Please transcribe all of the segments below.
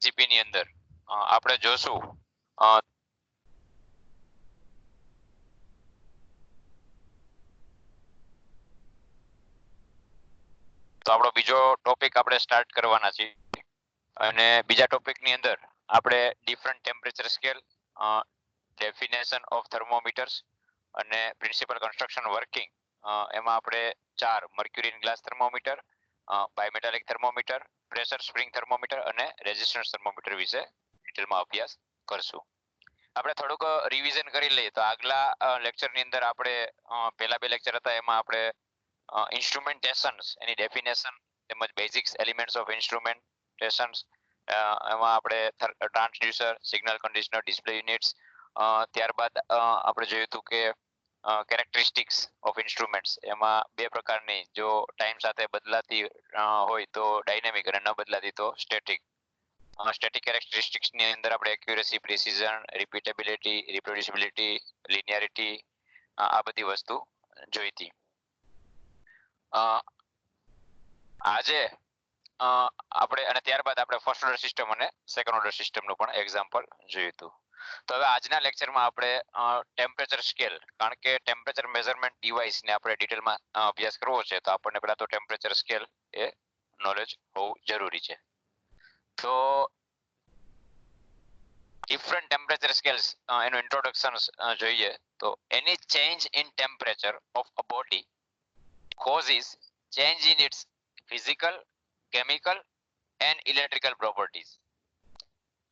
GP ની અંદર આપણે જોશું તો આપણો બીજો ટોપિક આપણે સ્ટાર્ટ કરવાના છીએ અને બીજા ટોપિક ની અંદર આપણે different temperature scale, definition of thermometers અને પ્રિન્સિપલ કન્સ્ટ્રક્શન વર્કિંગ, એમાં આપણે 4 mercury glass thermometer, bimetallic thermometer, pressure spring thermometer અને રેઝિસ્ટન્સ થર્મોમીટર વિશે ડિટેલમાં અભ્યાસ કરશું. આપણે થોડુંક રિવિઝન કરી લઈએ તો આગલા લેક્ચરની અંદર આપણે પહેલા 2 લેક્ચર હતા એમાં આપણે ઇન્સ્ટ્રુમેન્ટેશન્સ એની ડેફિનેશન તેમજ બેઝિક્સ એલિમેન્ટ્સ ઓફ ઇન્સ્ટ્રુમેન્ટેશન્સ, એમાં આપણે transducer, signal conditioner, display units, ત્યારબાદ આપણે જોયું હતું કે કેરેક્ટરિસ્ટિક્સ ઓફ ઇન્સ્ટ્રુમેન્ટ્સ, એમાં 2 પ્રકારની, જો ટાઈમ સાથે બદલાતી હોય તો ડાયનેમિક અને ન બદલાતી તો સ્ટેટિક. સ્ટેટિક કેરેક્ટરિસ્ટિક્સ ની અંદર આપણે એક્યુરેસી, પ્રિસિઝન, રિપીટેબિલિટી, રિપ્રોડ્યુસિબિલિટી, લિનિયરિટી આ બધી વસ્તુ જોઈ હતી. આજે આપણે અને ત્યારબાદ આપણે ફર્સ્ટ ઓર્ડર સિસ્ટમ અને સેકન્ડ ઓર્ડર સિસ્ટમનું પણ એક્ઝામ્પલ જોયું હતું. તો હવે આજના લેક્ચરમાં આપણે ટેમ્પરેચર સ્કેલ, કારણ કે ટેમ્પરેચર મેઝરમેન્ટ ડિવાઇસને આપણે ડિટેલમાં અભ્યાસ કરવો છે તો આપણને પહેલા તો ટેમ્પરેચર સ્કેલ એ નોલેજ હોવું જરૂરી છે. તો ડિફરન્ટ ટેમ્પરેચર સ્કેલ્સ એનું ઇન્ટ્રોડક્શન જોઈએ તો એની change in temperature of a body causes change in its physical, chemical and electrical properties.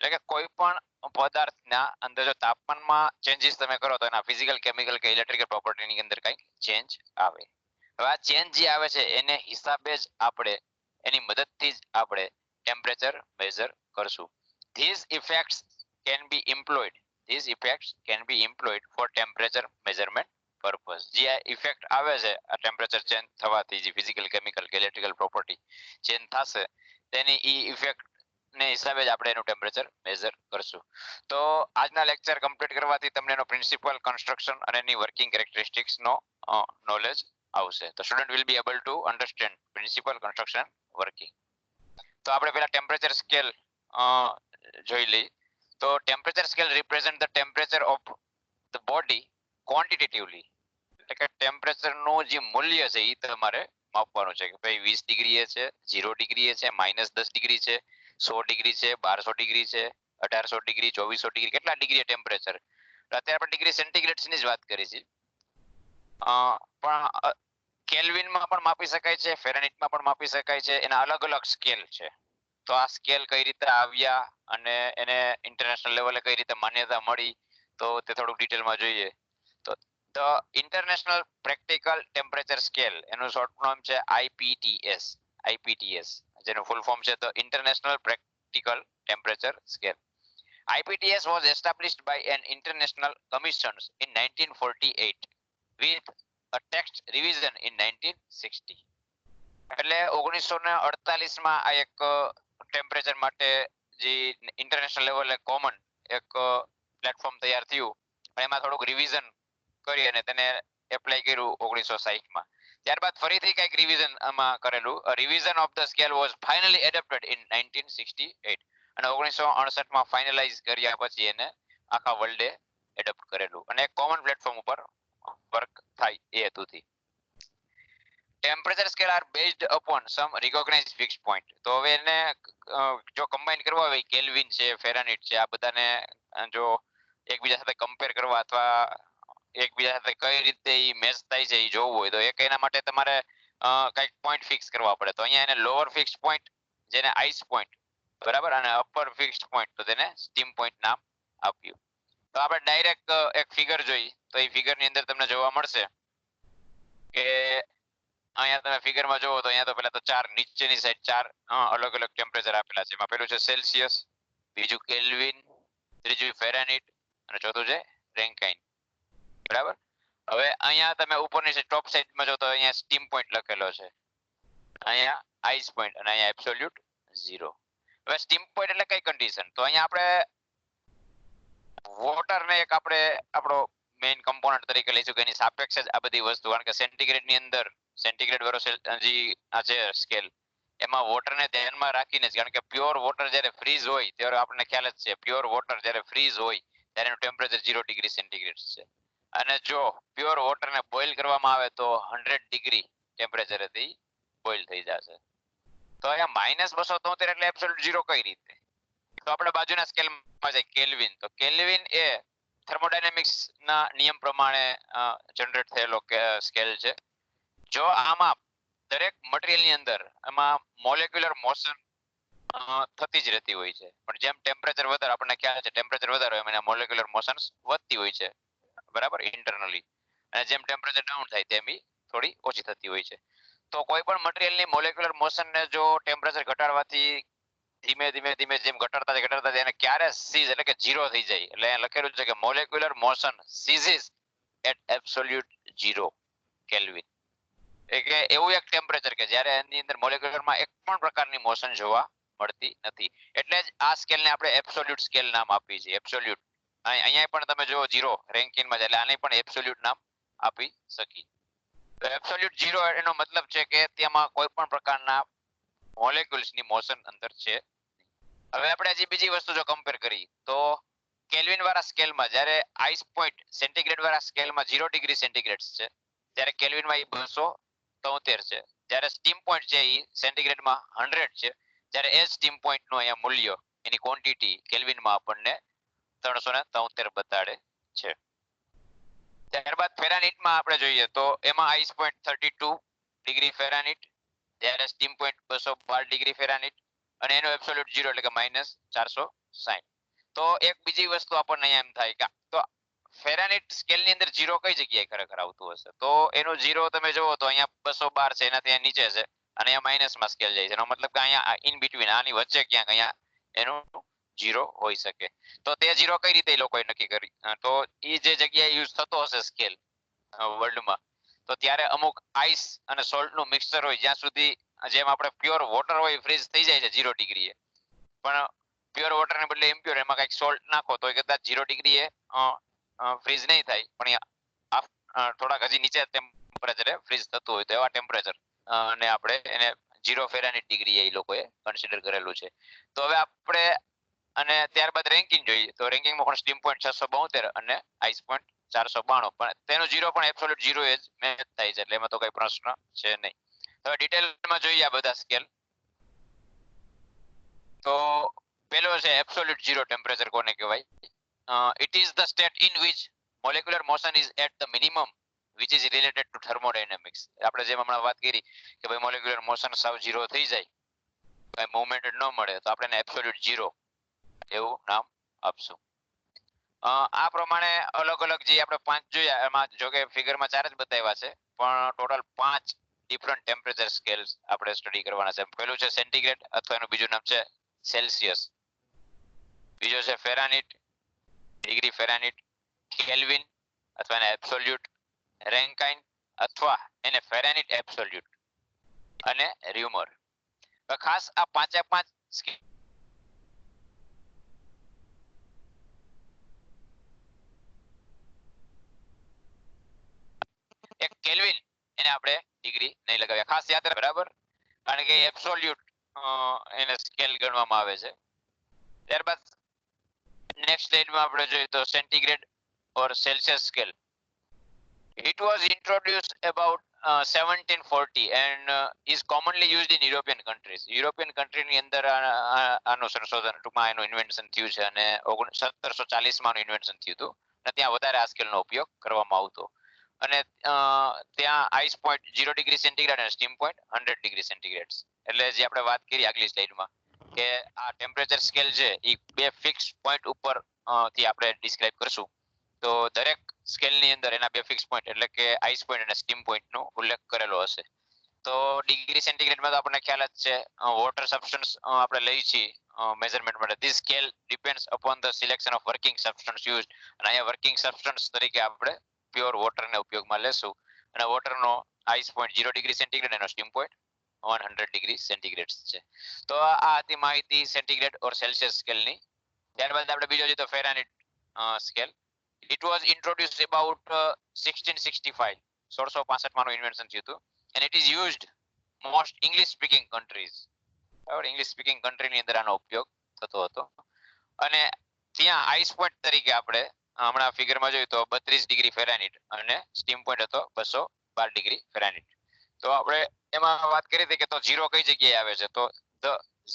એટલે કે કોઈ પણ પદાર્થના અંદર જો તાપમાનમાં ચેન્જીસ તમે કરો તો એના ફિઝિકલ, કેમિકલ કે ઇલેક્ટ્રિકલ પ્રોપર્ટીની અંદર કંઈક ચેન્જ આવે. હવે આ ચેન્જ જે આવે છે એને હિસાબે જ આપણે એની મદદથી જ આપણે ટેમ્પરેચર મેઝર કરશું. These effects can be employed. These effects can be employed for temperature measurement purpose. જે આ ઇફેક્ટ આવે છે આ ટેમ્પરેચર ચેન્જ થવાથી, જે ફિઝિકલ, કેમિકલ કે ઇલેક્ટ્રિકલ પ્રોપર્ટી ચેન્જ થશે તેની ઈ ઇફેક્ટ ને હિસાબે જ આપણે એનું ટેમ્પરેચર મેઝર કરશું. તો આજના લેક્ચર કમ્પ્લીટ કરવાથી તમને એનો પ્રિન્સિપલ, કન્સ્ટ્રક્શન અને એની વર્કિંગ કેરેક્ટરિસ્ટિક્સ નો નોલેજ આવશે. તો student will be able to understand principle, construction, working. તો આપણે પહેલા ટેમ્પરેચર સ્કેલ જોઈ લઈ. તો temperature scale represent the temperature of the body quantitatively, એટલે કે ટેમ્પરેચર નું જે મૂલ્ય છે એ તમારે માપવાનું છે કે ભાઈ 20 ડિગ્રી છે, 0 ડિગ્રી છે, -10 ડિગ્રી છે, 100 ડિગ્રી છે, 1200 ડિગ્રી છે, 1800 ડિગ્રી, 2400 ડિગ્રી, કેટલા ડિગ્રી ટેમ્પરેચર. અત્યારે આપણે ડિગ્રી સેન્ટીગ્રેડ ની જ વાત કરી છે. પણ કેલ્વિનમાં પણ માપી શકાય છે, ફેરનહીટમાં પણ માપી શકાય છે, એના અલગ અલગ સ્કેલ છે. તો આ સ્કેલ કઈ રીતે આવ્યા અને એને ઇન્ટરનેશનલ લેવલે કઈ રીતે માન્યતા મળી તો તે થોડુંક ડિટેલમાં જોઈએ. તો the international practical temperature scale, એનું શોર્ટ ફોર્મ છે IPTS. IPTS જેનું ફૂલ ફોર્મ છે the international practical temperature scale. IPTS was established by an international commission in 1948 with a text revision in 1960. એટલે 1948 માં આ એક ટેમ્પરેચર માટે જે ઇન્ટરનેશનલ લેવલે કોમન એક પ્લેટફોર્મ તૈયાર થયું અને એમાં થોડુંક રિવિઝન કરી અને તેને એપ્લાય કર્યું 1960 માં. ત્યારબાદ ફરીથી કંઈક રિવિઝન આમાં કરેલું. Revision of the scale was finally adapted in 1968 અને 1968 માં ફાઇનલાઇઝ કર્યા પછી એને આખા વર્લ્ડે એડપ્ટ કરેલું અને એક કોમન પ્લેટફોર્મ ઉપર વર્ક થાય એ હેતુથી. Temperature scale are based upon some recognised fixed point. તો હવે એને જો કમ્બાઈન કરવા હોય, કેલ્વિન છે, ફેરનહીટ છે, આ બધાને જો એકબીજા સાથે કમ્પેર કરવા અથવા એકબીજા સાથે કઈ રીતે ઈ મેચ થાય છે એ જોવું હોય તો એક એના માટે તમારે કંઈક પોઈન્ટ ફિક્સ કરવા પડે. તો અહીંયા એને લોઅર ફિક્સ પોઈન્ટ જેને આઈસ પોઈન્ટ, બરાબર, અને અપર ફિક્સ પોઈન્ટ તો તેને સ્ટીમ પોઈન્ટ નામ આપ્યું. તો આપણે ડાયરેક્ટ એક ફિગર જોઈ તો એ ફિગરની અંદર તમને જોવા મળશે કે અહીંયા તમે ફિગરમાં જોવો તો અહીંયા તો પહેલા તો 4 નીચેની સાઈડ 4 અલગ અલગ ટેમ્પરેચર આપેલા છે. એમાં પહેલું છે સેલ્સિયસ, બીજું કેલ્વિન, ત્રીજું ફેરનહીટ અને ચોથું છે રેન્કાઇન, બરાબર. હવે અહીંયા તમે ઉપરની સાઈડ ટોપ સાઈડમાં જો તો અહીંયા સ્ટીમ પોઈન્ટ લખેલો છે, અહીંયા આઈસ પોઈન્ટ અને અહીંયા એબ્સોલ્યુટ 0. હવે સ્ટીમ પોઈન્ટ એટલે કઈ કન્ડિશન? તો અહીંયા આપણે વોટરને એક આપણે આપણો મેઇન કમ્પોનન્ટ તરીકે લઈશું કે એની સાપેક્ષ જ આ બધી વસ્તુ, કારણ કે સેન્ટીગ્રેડ ની અંદર સેન્ટીગ્રેડ વાળો જે આ છે સ્કેલ એમાં વોટરને ધ્યાનમાં રાખીને જ, કારણ કે પ્યોર વોટર જ્યારે ફ્રીઝ હોય ત્યારે આપણને ખ્યાલ જ છે પ્યોર વોટર જ્યારે ફ્રીઝ હોય ત્યારે એનું ટેમ્પરેચર 0 ડિગ્રી સેન્ટીગ્રેડ છે. અને જો પ્યોર વોટરને બોઇલ કરવામાં આવે તો 100 ડિગ્રી ટેમ્પરેચરેથી બોઇલ થઈ જશે. તો અહીંયા -273 એટલે એબ્સોલ્યુટ ઝીરો કઈ રીતે? તો આપણે બાજુના સ્કેલમાં જાય કેલ્વિન. તો કેલ્વિન એ થર્મોડાયનેમિક્સ ના નિયમ પ્રમાણે જનરેટ થયેલો સ્કેલ છે. જો આમાં દરેક મટીરિયલની અંદર એમાં મોલેક્યુલર મોશન થતી જ રહેતી હોય છે, પણ જેમ ટેમ્પરેચર વધારે, આપણને ખ્યાલ છે ટેમ્પરેચર વધારે હોય એના મોલેક્યુલર મોશન્સ વધતી હોય છે, બરાબર, ઇન્ટરનલી. અને જેમ ટેમ્પરેચર ડાઉન થાય તેમ થોડી ઓછી થતી હોય છે. તો કોઈ પણ મટીરિયલની મોલેક્યુલર મોશનને જો ટેમ્પરેચર ઘટાડવાથી ધીમે ધીમે ધીમે જેમ ઘટાડતા એને ક્યારે સીઝ એટલે કે ઝીરો થઈ જાય, એટલે અહીંયા લખેલું છે કે molecular motion ceases at absolute zero kelvin. કે એવું એક ટેમ્પરેચર કે જ્યારે એની અંદર મોલેક્યુલરમાં એક પણ પ્રકારની મોશન જોવા મળતી નથી. એટલે જ આ સ્કેલને આપણે એબ્સોલ્યુટ સ્કેલ નામ આપીએ છીએ. એબ્સોલ્યુટ અહીંયા પણ તમે જો ઝીરો રેન્કિંગમાં, એટલે આને પણ એબ્સોલ્યુટ નામ આપી શકી. તો એબ્સોલ્યુટ ઝીરો એનો મતલબ છે કે તેમાં કોઈ પણ પ્રકારના મોલેક્યુલ્સની મોશન અંદર છે. હવે આપણે હજી બીજી વસ્તુ જો કમ્પેર કરી તો કેલ્વિન વાળા સ્કેલમાં જ્યારે આઈસ પોઈન્ટ સેન્ટીગ્રેડ વાળા સ્કેલમાં 0 ડિગ્રી સેન્ટીગ્રેડ છે, ત્યારે કેલ્વિનમાં એ 273 છે. જ્યારે સ્ટીમ પોઈન્ટ છે એ સેન્ટીગ્રેડમાં 100 છે, જ્યારે એ સ્ટીમ પોઈન્ટનું અહીંયા મૂલ્ય એની ક્વોન્ટિટી કેલ્વિનમાં આપણને 373 બતાડે છે. ત્યારબાદ ફેરાનીટમાં આપણે જોઈએ તો એમાં આઈસ પોઈન્ટ 32 ડિગ્રી ફેરાનીટ, જ્યારે સ્ટીમ પોઈન્ટ 212 ડિગ્રી ફેરાનીટ, અને એનો એબ્સોલ્યુટ ઝીરો એટલે કે -460. તો એક બીજી વસ્તુ આપણને અહીંયા એમ થાય કે તો ફેરાનીટ સ્કેલની અંદર ઝીરો કઈ જગ્યાએ ખરેખર આવતું હશે? તો એનું ઝીરો તમે જુઓ તો અહીંયા 212 છે, એનાથી નીચે છે, અને અહીંયા માઇનસમાં સ્કેલ જાય છે. એનો મતલબ કે અહીંયા ઇન બિટવીન આની વચ્ચે ક્યાંક અહીંયા એનું ઝીરો હોઈ શકે. તો તે ઝીરો કઈ રીતે એ લોકોએ નક્કી કરી? તો એ જે જગ્યાએ યુઝ થતો હશે સ્કેલ વર્લ્ડમાં, તો ત્યારે અમુક આઈસ અને સોલ્ટનું મિક્સચર હોય, જ્યાં સુધી જેમ આપણે પ્યોર વોટર હોય ફ્રીઝ થઈ જાય છે 0 ડિગ્રીએ, પણ પ્યોર વોટરને બદલે ઇમ્પ્યોર એમાં કંઈક સોલ્ટ નાખો તો કદાચ 0 ડિગ્રીએ ફ્રીઝ નહીં થાય, પણ થોડાક હજી નીચે ટેમ્પરેચરે ફ્રીઝ થતું હોય તો એવા ટેમ્પરેચર અને આપણે એને 0 ફેરાનીટ ડિગ્રી એ લોકોએ કન્સિડર કરેલું છે. તો હવે આપણે અને ત્યારબાદ રેન્કિંગ જોઈએ તો રેન્કિંગમાં પણ સ્ટીમ પોઈન્ટ 672 અને આઈસ પોઈન્ટ 492, પણ તેનો ઝીરો પણ એબ્સોલ્યુટ ઝીરો એ જ મેચ થાય છે, એટલે એમાં તો કઈ પ્રશ્ન છે નહીં. હવે ડિટેલમાં જોઈએ આ બધા સ્કેલ. તો પેલો છે એબ્સોલ્યુટ ઝીરો ટેમ્પરેચર કોને કહેવાય? It is the state in which molecular motion is at the minimum which is related to thermodynamics. આપણે જેમ હમણાં વાત કરી કે ભાઈ મોલેક્યુલર મોશન સાવ ઝીરો થઈ જાય, કઈ મૂવમેન્ટ ન મળે, તો આપણે એને એબ્સોલ્યુટ ઝીરો એવું નામ આપશું. આ પ્રમાણે અલગ અલગ જે આપણે 5 જોયા એમાં જો કે ફિગરમાં 4 જ બતાવ્યા છે, પણ ટોટલ 5 ડિફરન્ટ ટેમ્પરેચર સ્કેલ્સ આપણે સ્ટડી કરવાના છે. પહેલું છે સેન્ટીગ્રેડ અથવા એનું બીજું નામ છે સેલ્સિયસ, બીજો છે ફેરાનીટ, ડિગ્રી ફેરાનીટ, કેલ્વિન અથવા એને એબ્સોલ્યુટ, રેન્કાઇન અથવા એને ફેરાનીટ એબ્સોલ્યુટ, અને ર્યુમર. ખાસ આ 5 એક કેલ્વિન એને આપણે ડિગ્રી નહીં લગાવ્યા, ખાસ યાદ રાખો, બરાબર, કારણ કે એબ્સોલ્યુટ એને સ્કેલ ગણવામાં આવે છે. ત્યારબાદ નેક્સ્ટ સ્લાઇડમાં આપણે જોઈએ તો centigrade or Celsius scale. It was introduced about 1740 and is commonly used in European countries. European કન્ટ્રીની અંદર આનું સંશોધન, ટૂંકમાં એનું ઇન્વેન્શન થયું છે, અને 1740માં આનું ઇન્વેન્શન થયું હતું, અને ત્યાં વધારે આ સ્કેલનો ઉપયોગ કરવામાં આવતો. અને ત્યાં આઈસ પોઈન્ટ 0 ડિગ્રી સેન્ટીગ્રેડ અને સ્ટીમ પોઈન્ટ 100 ડિગ્રી સેન્ટીગ્રેડ. એટલે જે આપણે વાત કરી આગલી સ્લાઇડમાં કે આ ટેમ્પરેચર સ્કેલ છે એ બે ફિક્સ પોઈન્ટ ઉપર થી આપણે ડિસ્ક્રાઇબ કરશું. તો દરેક સ્કેલની અંદર એના બે ફિક્સ પોઈન્ટ એટલે કે આઈસ પોઈન્ટ અને સ્ટીમ પોઈન્ટનો ઉલ્લેખ કરેલો હશે. તો ડિગ્રી સેન્ટીગ્રેડમાં તો આપણને ખ્યાલ જ છે વોટર સબસ્ટન્સ આપણે લઈ છીએ મેઝરમેન્ટ માટે. This scale depends upon the selection of working substance used, અને અહીંયા વર્કિંગ સબસ્ટન્સ તરીકે આપણે પ્યોર વોટરને ઉપયોગમાં લેશું, અને વોટરનો આઈસ પોઈન્ટ 0 ડિગ્રી સેન્ટીગ્રેડ એનો સ્ટીમ પોઈન્ટ 100 ડિગ્રી સેન્ટીગ્રેડ છે. તો આ હતી માહિતી સેન્ટીગ્રેડ ઓર સેલ્સિયસ સ્કેલની. ત્યારબાદ આપણે બીજો જોઈએ તો ફેરાનીટ scale. It was introduced about 1665, 1665 માં ઇન્વેન્શન થયું હતું, and it is used most English speaking countries, બરાબર, ઇંગ્લિશ સ્પીકિંગ કન્ટ્રીની અંદર આનો ઉપયોગ થતો હતો. અને ત્યાં આઈસ પોઈન્ટ તરીકે આપણે હમણાં ફિગરમાં જોયું તો 32 ડિગ્રી ફેરાનહીટ અને સ્ટીમ પોઈન્ટ હતો 212 ડિગ્રી ફેરાનહીટ. તો આપણે એમાં વાત કરી હતી કે તો ઝીરો કઈ જગ્યાએ આવે છે, તો the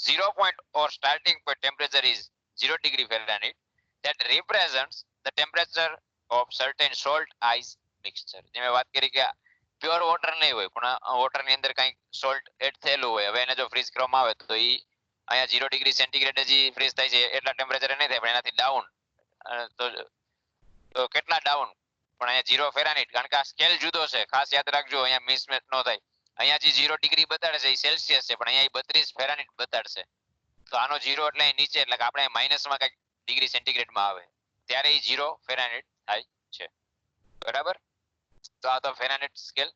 zero point or starting point temperature is 0 degree Fahrenheit that represents the temperature of certain salt ice mixture. જે મેં વાત કરી કે પ્યોર વોટર નહીં હોય પણ વોટરની અંદર કંઈક સોલ્ટ એડ થયેલું હોય. હવે એને જો ફ્રીઝ કરવામાં આવે તો એ અહીંયા 0 ડિગ્રી સેન્ટીગ્રેડ હજી ફ્રીઝ થાય છે એટલા ટેમ્પરેચરે નહીં થાય, પણ એનાથી ડાઉન તો કેટલા ડાઉન, પણ અહીંયા 0 ફેરાનહીટ, કારણ કે આ સ્કેલ જુદો છે, ખાસ યાદ રાખજો, અહીંયા મિસમેચ ન થાય. અહીંયા જે 0 ડિગ્રી બતાડે છે એ સેલ્સિયસ છે, પણ અહીંયા 32 ફેરાનહીટ બતાડશે. તો આનો 0 એટલે અહીં નીચે, એટલે કે આપણે માઇનસમાં કંઈક ડિગ્રી સેન્ટીગ્રેડમાં આવે ત્યારે એ 0 ફેરાનહીટ થાય છે, બરાબર. તો આ તો ફેરાનહીટ સ્કેલ.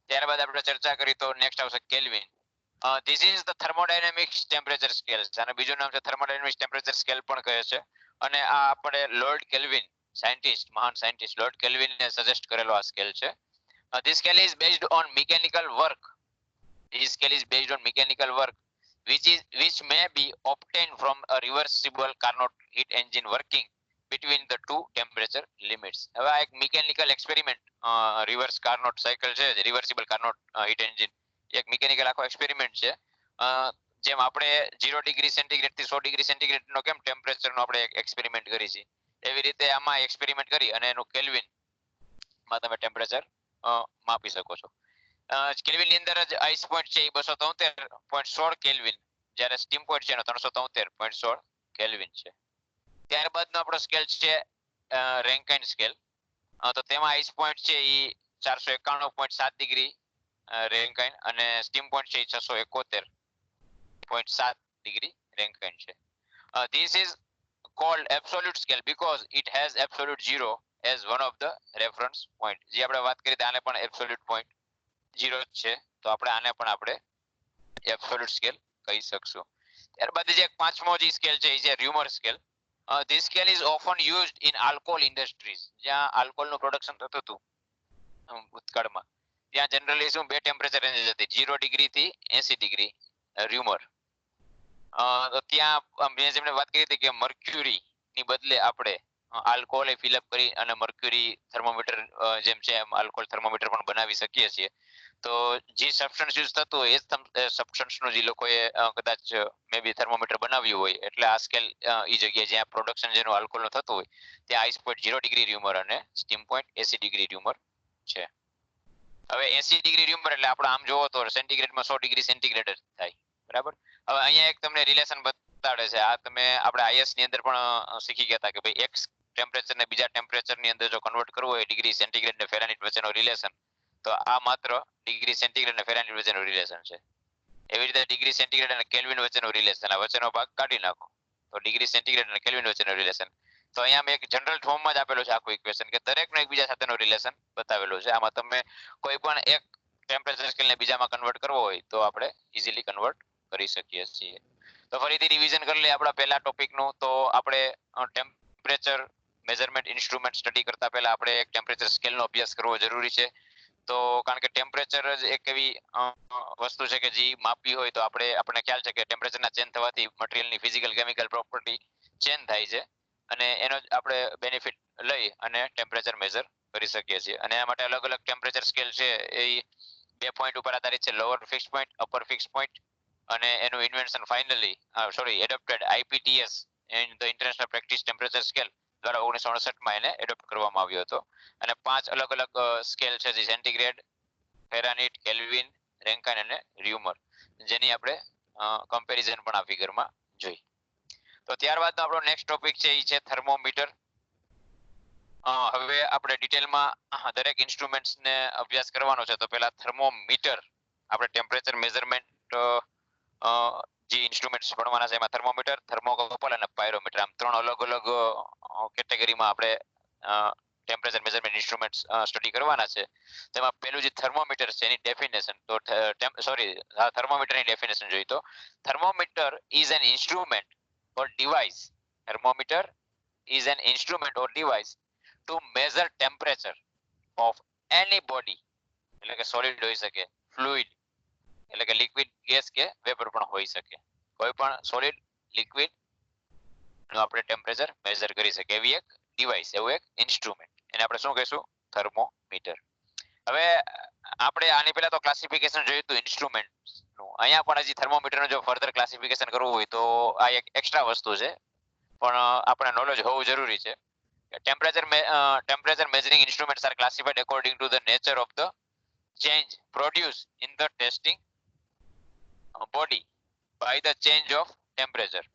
ત્યારબાદ આપણે ચર્ચા કરી તો નેક્સ્ટ આવશે kelvin. This is the thermodynamics temperature scale. અને બીજું નામ છે થર્મોડાયનેમિક્સ ટેમ્પરેચર સ્કેલ પણ કહે છે. અને આ આપણે લોર્ડ કેલ્વિન, સાયન્ટિસ્ટ, મહાન સાયન્ટિસ્ટ લોર્ડ કેલ્વિનને સજેસ્ટ કરેલો આ સ્કેલ છે. This scale is based on mechanical work. This scale is based on mechanical work which may be obtained from a reversible Carnot heat engine working between the two temperature limits. હવે આ એક mechanical experiment, reverse Carnot cycle છે, reversible Carnot heat engine, એક mechanical આખો experiment છે. જેમ આપણે 0 degree centigrade થી 100 ડિગ્રી સેન્ટીગ્રેડ નો કેમ ટેમ્પરેચર નો આપણે એક્સપેરિમેન્ટ કરી છે, એવી રીતે આમાં એક્સપેરિમેન્ટ કરી અને એનું કેલ્વિન માં તમે ટેમ્પરેચર માપી શકો છો. કેલ્વિન ની અંદર જ આઈસ પોઈન્ટ છે એ 273.16 કેલ્વિન, જ્યારે સ્ટીમ પોઈન્ટ છે એનો 373.16 કેલ્વિન છે. ત્યારબાદનો આપણો સ્કેલ છે રેન્કાઇન સ્કેલ. તો તેમાં આઈસ પોઈન્ટ છે એ 491.7 ડિગ્રી રેન્કાઇન અને સ્ટીમ પોઈન્ટ છે એ 671.7 ડિગ્રી રેન્કાઇન છે. This is called absolute scale because it has absolute zero as one of the reference point. જે આપણે વાત કરી આને પણ absolute point 0 છે, તો આપણે આને પણ આપણે એબ્સોલ્યુટ સ્કેલ કહી શકશું. ત્યારબાદ જે પાંચમો જે સ્કેલ છે એ છે Reaumur scale. This scale is often used in alcohol industries. જ્યાં આલ્કોહોલનું પ્રોડક્શન થતું હતું ભૂતકાળમાં, ત્યાં જનરલી શું બે ટેમ્પરેચર રેન્જ હતી, 0 ડિગ્રી થી 80 ડિગ્રી ર્યુમર. તો ત્યાં મેં જેમને વાત કરી હતી કે મર્ક્યુરી ની બદલે આપણે આલ્કોહોલ ફિલઅપ કરી અને મર્ક્યુરી થર્મોમીટર જેમ છે એમ આલ્કોહોલ થર્મોમીટર પણ બનાવી શકીએ છીએ. તો જે સબસ્ટન્સ યુઝ થતું હોય એ સબસ્ટન્સનું જે લોકોએ કદાચ મે બી થર્મોમીટર બનાવ્યું હોય, એટલે આ સ્કેલ એ જગ્યાએ જ્યાં પ્રોડક્શન જેનું આલ્કોહોલનું થતું હોય ત્યાં આઈસ પોઈન્ટ 0 ડિગ્રી ર્યુમર અને સ્ટીમ પોઈન્ટ 80 ડિગ્રી ર્યુમર છે. હવે 80 ડિગ્રી ર્યુમર એટલે આપણે આમ જોવો તો સેન્ટીગ્રેડમાં 100 ડિગ્રી સેન્ટીગ્રેડ થાય, બરાબર. હવે અહીંયા એક તમને રિલેશન બતાડે છે, આ તમે આપણે આઈએસ ની અંદર પણ શીખી ગયા હતા કે ભાઈ એક ટેમ્પરેચર ને બીજા ટેમ્પરેચર ની અંદર જો કન્વર્ટ કરવું હોય ડિગ્રી સેન્ટીગ્રેડ ને ફેરાનહીટ વચ્ચેનો રિલેશન, તો આ માત્ર ડિગ્રી સેન્ટીગ્રેડ અને ફેરાનહીટ વચ્ચેનું રિલેશન છે. એવી રીતે ડિગ્રી સેન્ટીગ્રેડ અને કેલ્વિન વચ્ચેનું રિલેશન, આ વચ્ચેનો ભાગ કાઢી નાખો તો ડિગ્રી સેન્ટીગ્રેડ અને કેલ્વિન વચ્ચેનું રિલેશન. તો અહીંયા મેં એક જનરલ ફોર્મમાં જ આપેલું છે આખું ઇક્વેશન કે દરેકનો એકબીજા સાથેનો રિલેશન બતાવેલું છે. આમાં તમે કોઈ પણ એક ટેમ્પરેચર સ્કેલને બીજામાં કન્વર્ટ કરવો હોય તો આપણે ઇઝીલી કન્વર્ટ કરી શકીએ છીએ. તો ફરીથી રિવિઝન કરી લઈએ આપણા પહેલા ટોપિકનું. તો આપણે ટેમ્પરેચર મેઝરમેન્ટ ઇન્સ્ટ્રુમેન્ટ સ્ટડી કરતા પહેલા આપણે એક ટેમ્પરેચર સ્કેલનો અભ્યાસ કરવો જરૂરી છે. તો કારણ કે ટેમ્પરેચર જ એક એવી વસ્તુ છે કે જે માપવી હોય તો આપણને ખ્યાલ છે કે ટેમ્પરેચરના ચેન્જ થવાથી મટીરિયલની ફિઝિકલ કેમિકલ પ્રોપર્ટી ચેન્જ થાય છે અને એનો જ આપણે બેનિફિટ લઈ અને ટેમ્પરેચર મેઝર કરી શકીએ છીએ. અને આ માટે અલગ અલગ ટેમ્પરેચર સ્કેલ છે એ 2 પોઈન્ટ ઉપર આધારિત છે, lower fix point, upper fix point. અને એનું invention finally adopted IPTS and the international practice temperature scale દ્વારા 1968માં એને એડોપ્ટ કરવામાં આવ્યો હતો. અને 5 અલગ અલગ સ્કેલ છે જે સેન્ટીગ્રેડ, ફેરાનહીટ, કેલ્વિન, રેન્કાઇન અને ર્યુમર, જેની આપણે કમ્પેરિઝન પણ આ ફિગરમાં જોઈ. તો ત્યારબાદનો આપણો નેક્સ્ટ ટોપિક છે એ છે થર્મોમીટર. હવે આપણે ડિટેલમાં દરેક ઇન્સ્ટ્રુમેન્ટ્સને અભ્યાસ કરવાનો છે. તો પહેલા થર્મોમીટર, આપણે ટેમ્પરેચર મેઝરમેન્ટ જે ઇન્સ્ટ્રુમેન્ટ્સ ભણવાના છે એમાં થર્મોમીટર, થર્મોકપલ અને પાયરોમીટર, આમ 3 અલગ અલગ કેટેગરીમાં આપણે ટેમ્પરેચર મેઝરમેન્ટ ઇન્સ્ટ્રુમેન્ટ્સ સ્ટડી કરવાના છે. તેમાં પહેલું જે થર્મોમીટર છે એની ડેફિનેશન, તો થર્મોમીટરની ડેફિનેશન જોઈએ તો thermometer is an instrument or device. Thermometer is an instrument or device to measure temperature of any body, એટલે કે સોલિડ હોઈ શકે, ફ્લુઇડ, એટલે કે લિક્વિડ, ગેસ કે વેપર પણ હોઈ શકે. કોઈ પણ સોલિડ, લિક્વિડ નું આપણે ટેમ્પરેચર મેઝર કરી શકીએ એવી એક ડિવાઇસ, એવું એક ઇન્સ્ટ્રુમેન્ટ, એને આપણે શું કહીશું? થર્મોમીટર. હવે આપણે આની પહેલા તો ક્લાસિફિકેશન જોયું હતું ઇન્સ્ટ્રુમેન્ટ નું. અહીંયા પણ હજી થર્મોમીટરનું જો ફર્ધર ક્લાસિફિકેશન કરવું હોય તો આ એક એક્સ્ટ્રા વસ્તુ છે, પણ આપણે નોલેજ હોવું જરૂરી છે. Temperature measuring instruments are classified according to the nature of the change produced in the testing body by the change of temperature.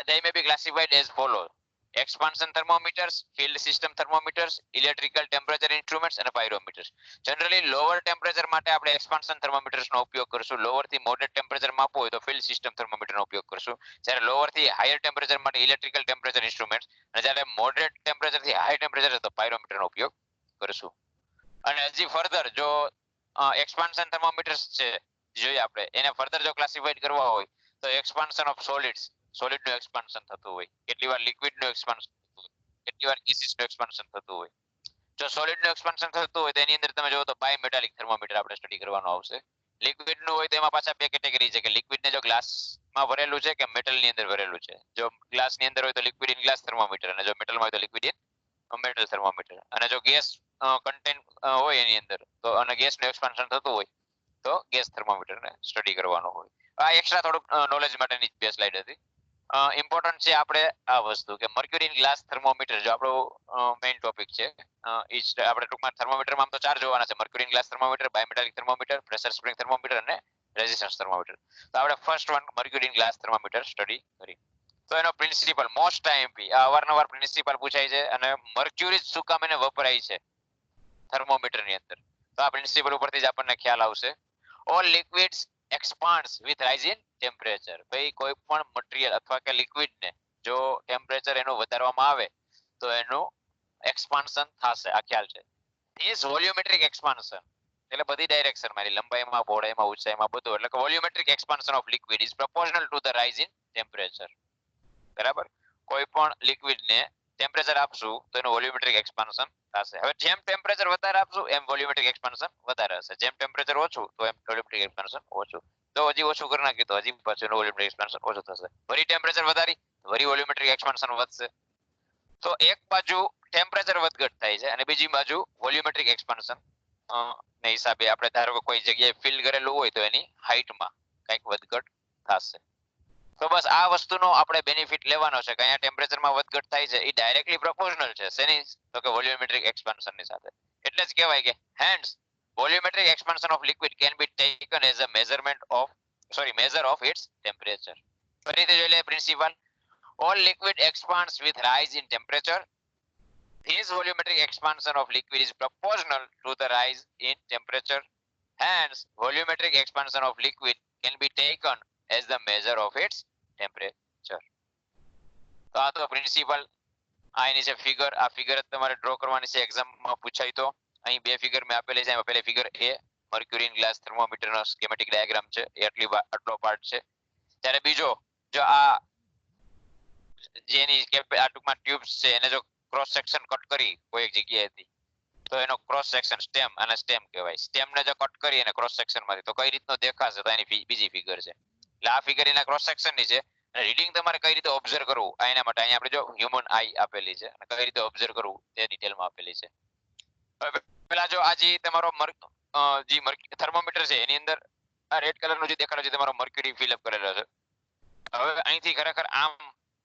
They may be classified as follows: expansion thermometers, field system thermometers, electrical temperature instruments and pyrometers. Generally lower temperature માટે આપણે expansion thermometers નો ઉપયોગ કરશું. lower થી moderate temperature માપવું હોય તો field system thermometer નો ઉપયોગ કરશું. જ્યારે lower થી higher temperature માટે electrical temperature instruments, અને જ્યારે moderate temperature થી high temperature તો pyrometer નો ઉપયોગ કરશું. અને હજી further જો expansion thermometers છે જોઈએ આપણે, એને further જો classified કરવા હોય તો expansion of solids, solid નું expansion થતું હોય, કેટલી વાર liquid નું expansion થતું હોય, કેટલી વાર gases નું expansion થતું હોય. જો solid નું expansion થતું હોય તો એની અંદર તમે જોવો તો bimetallic thermometer આપણે સ્ટડી કરવાનું આવશે. liquid નું હોય તો એમાં પાછા બે કેટેગરી છે કે liquid ને જો ગ્લાસ માં ભરેલું છે કે metal ની અંદર ભરેલું છે. જો ગ્લાસ ની અંદર હોય તો liquid in glass thermometer, અને જો metal માં હોય તો liquid in metal thermometer. અને જો ગેસ કન્ટેન્ટ હોય એની અંદર તો, અને ગેસ નું એક્સપાન્શન થતું હોય તો ગેસ થર્મોમીટર ને સ્ટડી કરવાનું હોય. આ એક્સ્ટ્રા થોડુંક નોલેજ માટેની બે સ્લાઇડ હતી. ઇમ્પોર્ટન્ટ છે આપણે આ વસ્તુ કે મર્ક્યુરી ગ્લાસ થર્મોમીટર જો આપણો મેઇન ટોપિક છે. આપણે ટૂંકમાં થર્મોમીટરમાં આમ તો ચાર જોવાના છે: mercury glass thermometer, bimetallic thermometer, pressure spring thermometer અને રેઝિસ્ટન્સ થર્મોમીટર. તો આપણે first one mercury glass thermometer study કરી. તો એનો પ્રિન્સિપલ મોસ્ટ આઈએમપી, અવારનવાર પ્રિન્સિપલ પૂછાય છે, અને મર્ક્યુરી શું કામ એને વપરાય છે થર્મોમીટર ની અંદર, તો આ પ્રિન્સિપલ ઉપરથી જ આપણને ખ્યાલ આવશે. All liquids expands with rise in temperature. ભાઈ કોઈ પણ મટીરીયલ અથવા કે લિક્વિડ ને જો ટેમ્પરેચર એનું વધારવામાં આવે તો એનું એક્સપાન્શન થશે, આ ખ્યાલ છે. This volumetric expansion એટલે બધી ડાયરેક્શનમાં, એની લંબાઈમાં, પહોળાઈમાં, ઊંચાઈમાં બધું, એટલે કે volumetric expansion of liquid is proportional to the rise in temperature. બરાબર? કોઈ પણ લિક્વિડ ને ટેમ્પરેચર આપશું તો એનું વોલ્યુમેટ્રિક એક્સપાન્શન થશે. હવે જેમ ટેમ્પરેચર વધારે આપશું એમ વોલ્યુમેટ્રિક એક્સપાન્શન વધારે હશે, જેમ ટેમ્પરેચર ઓછું તો એમ વોલ્યુમેટ્રિક એક્સપાન્શન ઓછું. તો હજી ઓછું કરી નાખી તો હજી પાછું વોલ્યુમેટ્રિક એક્સપાન્શન ઓછું થશે. વળી ટેમ્પરેચર વધારી વળી વોલ્યુમેટ્રિક એક્સપાન્શન વધશે. તો એક બાજુ ટેમ્પરેચર વધઘટ થાય છે અને બીજી બાજુ વોલ્યુમેટ્રિક એક્સપાન્શન ને હિસાબે આપણે ધારો કે કોઈ જગ્યાએ ફિલ કરેલું હોય તો એની હાઇટમાં કંઈક વધઘટ થશે. તો બસ આ વસ્તુનો આપણે બેનિફિટ લેવાનો છે કે અહીંયા ટેમ્પરેચરમાં વધઘટ થાય છે એ ડાયરેક્ટલી પ્રોપોર્શનલ છે શેની? તો કે વોલ્યુમેટ્રિક એક્સપાન્શનની સાથે. એટલે જ કહેવાય કે hence volumetric expansion of liquid can be taken as a measure of its temperature. ફરીથી જોઈ લે principal. All liquid expands with rise in temperature. This volumetric expansion of liquid is proportional to the rise in temperature. Hence, volumetric expansion of liquid can be taken as the measure of its temperature. તો આ તો principal. આ એની છે figure. આ figure તમારે draw કરવાની છે, એક્ઝામમાં પૂછાય તો. અહીં બે ફિગર મેં આપેલી છે. એમાં પહેલી ફિગર એ મર્ક્યુરી ગ્લાસ થર્મોમીટરનો સ્કેમેટિક ડાયાગ્રામ છે, આટલો પાર્ટ છે. ત્યારે બીજો જો આ જેની આ ટૂંકમાં ટ્યુબ્સ છે એને જો ક્રોસ સેક્શન કટ કરી કોઈ એક જગ્યાએથી તો એનો ક્રોસ સેક્શન સ્ટેમ, અને સ્ટેમ કહેવાય. સ્ટેમને જો કટ કરી અને ક્રોસ સેક્શનમાંથી તો કઈ રીતનો દેખાશે તો એની બીજી ફિગર છે. એટલે આ ફિગર એના ક્રોસ સેક્શનની છે. અને રીડિંગ તમારે કઈ રીતે ઓબ્ઝર્વ કરવું આ એના માટે અહીંયા આપણે જો હ્યુમન આઈ આપેલી છે અને કઈ રીતે ઓબ્ઝર્વ કરવું તે ડિટેલમાં આપેલી છે. પેલા જો આ જે તમારો થર્મોમીટર છે એની અંદર આ રેડ કલરનું જે દેખાડો છે તમારો મર્ક્યુરી ફિલઅપ કરેલો છે. હવે અહીંથી ખરેખર આમ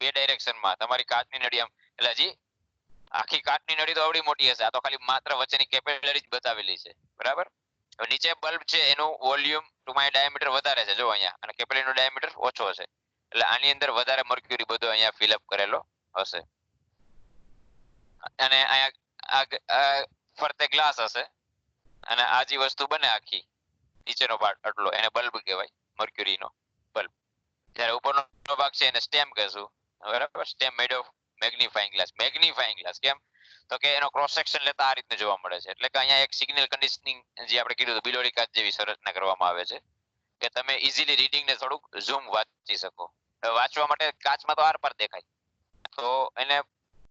બે ડાયરેક્શનમાં તમારી કાચની નળી આમ, એટલે હજી આખી કાચની નળી તો આવડી મોટી હશે, આ તો ખાલી માત્ર વચ્ચેની કેપિલરી જ બતાવેલી છે. બરાબર? હવે નીચે બલ્બ છે એનું વોલ્યુમ ટૂંકમાં ડાયામીટર વધારે છે જો અહીંયા, અને કેપિલરીનો ડાયામીટર ઓછો હશે. એટલે આની અંદર વધારે મર્ક્યુરી બધો અહીંયા ફિલઅપ કરેલો હશે. અને અહીંયા ફરતે ગ્લાસ હશે, અને આ જે વસ્તુ બને આખી નીચેનો પાર્ટ આટલો એને બલ્બ કહેવાય, મર્ક્યુરીનો બલ્બ. જ્યારે ઉપરનો ભાગ છે એને સ્ટેમ કહેશું. બરાબર? Stem made of magnifying glass. Magnifying glass કેમ? તો કે એનો ક્રોસ સેક્શન લેતા આ રીતનું જોવા મળે છે. એટલે કે અહીંયા એક સિગ્નલ કન્ડિશનિંગ જે આપણે કીધું હતું બિલોરી કાચ જેવી સંરચના કરવામાં આવે છે કે તમે ઇઝીલી રીડિંગ ને થોડુંક ઝૂમ વાંચી શકો. વાંચવા માટે કાચમાં તો આરપાર દેખાય, તો એને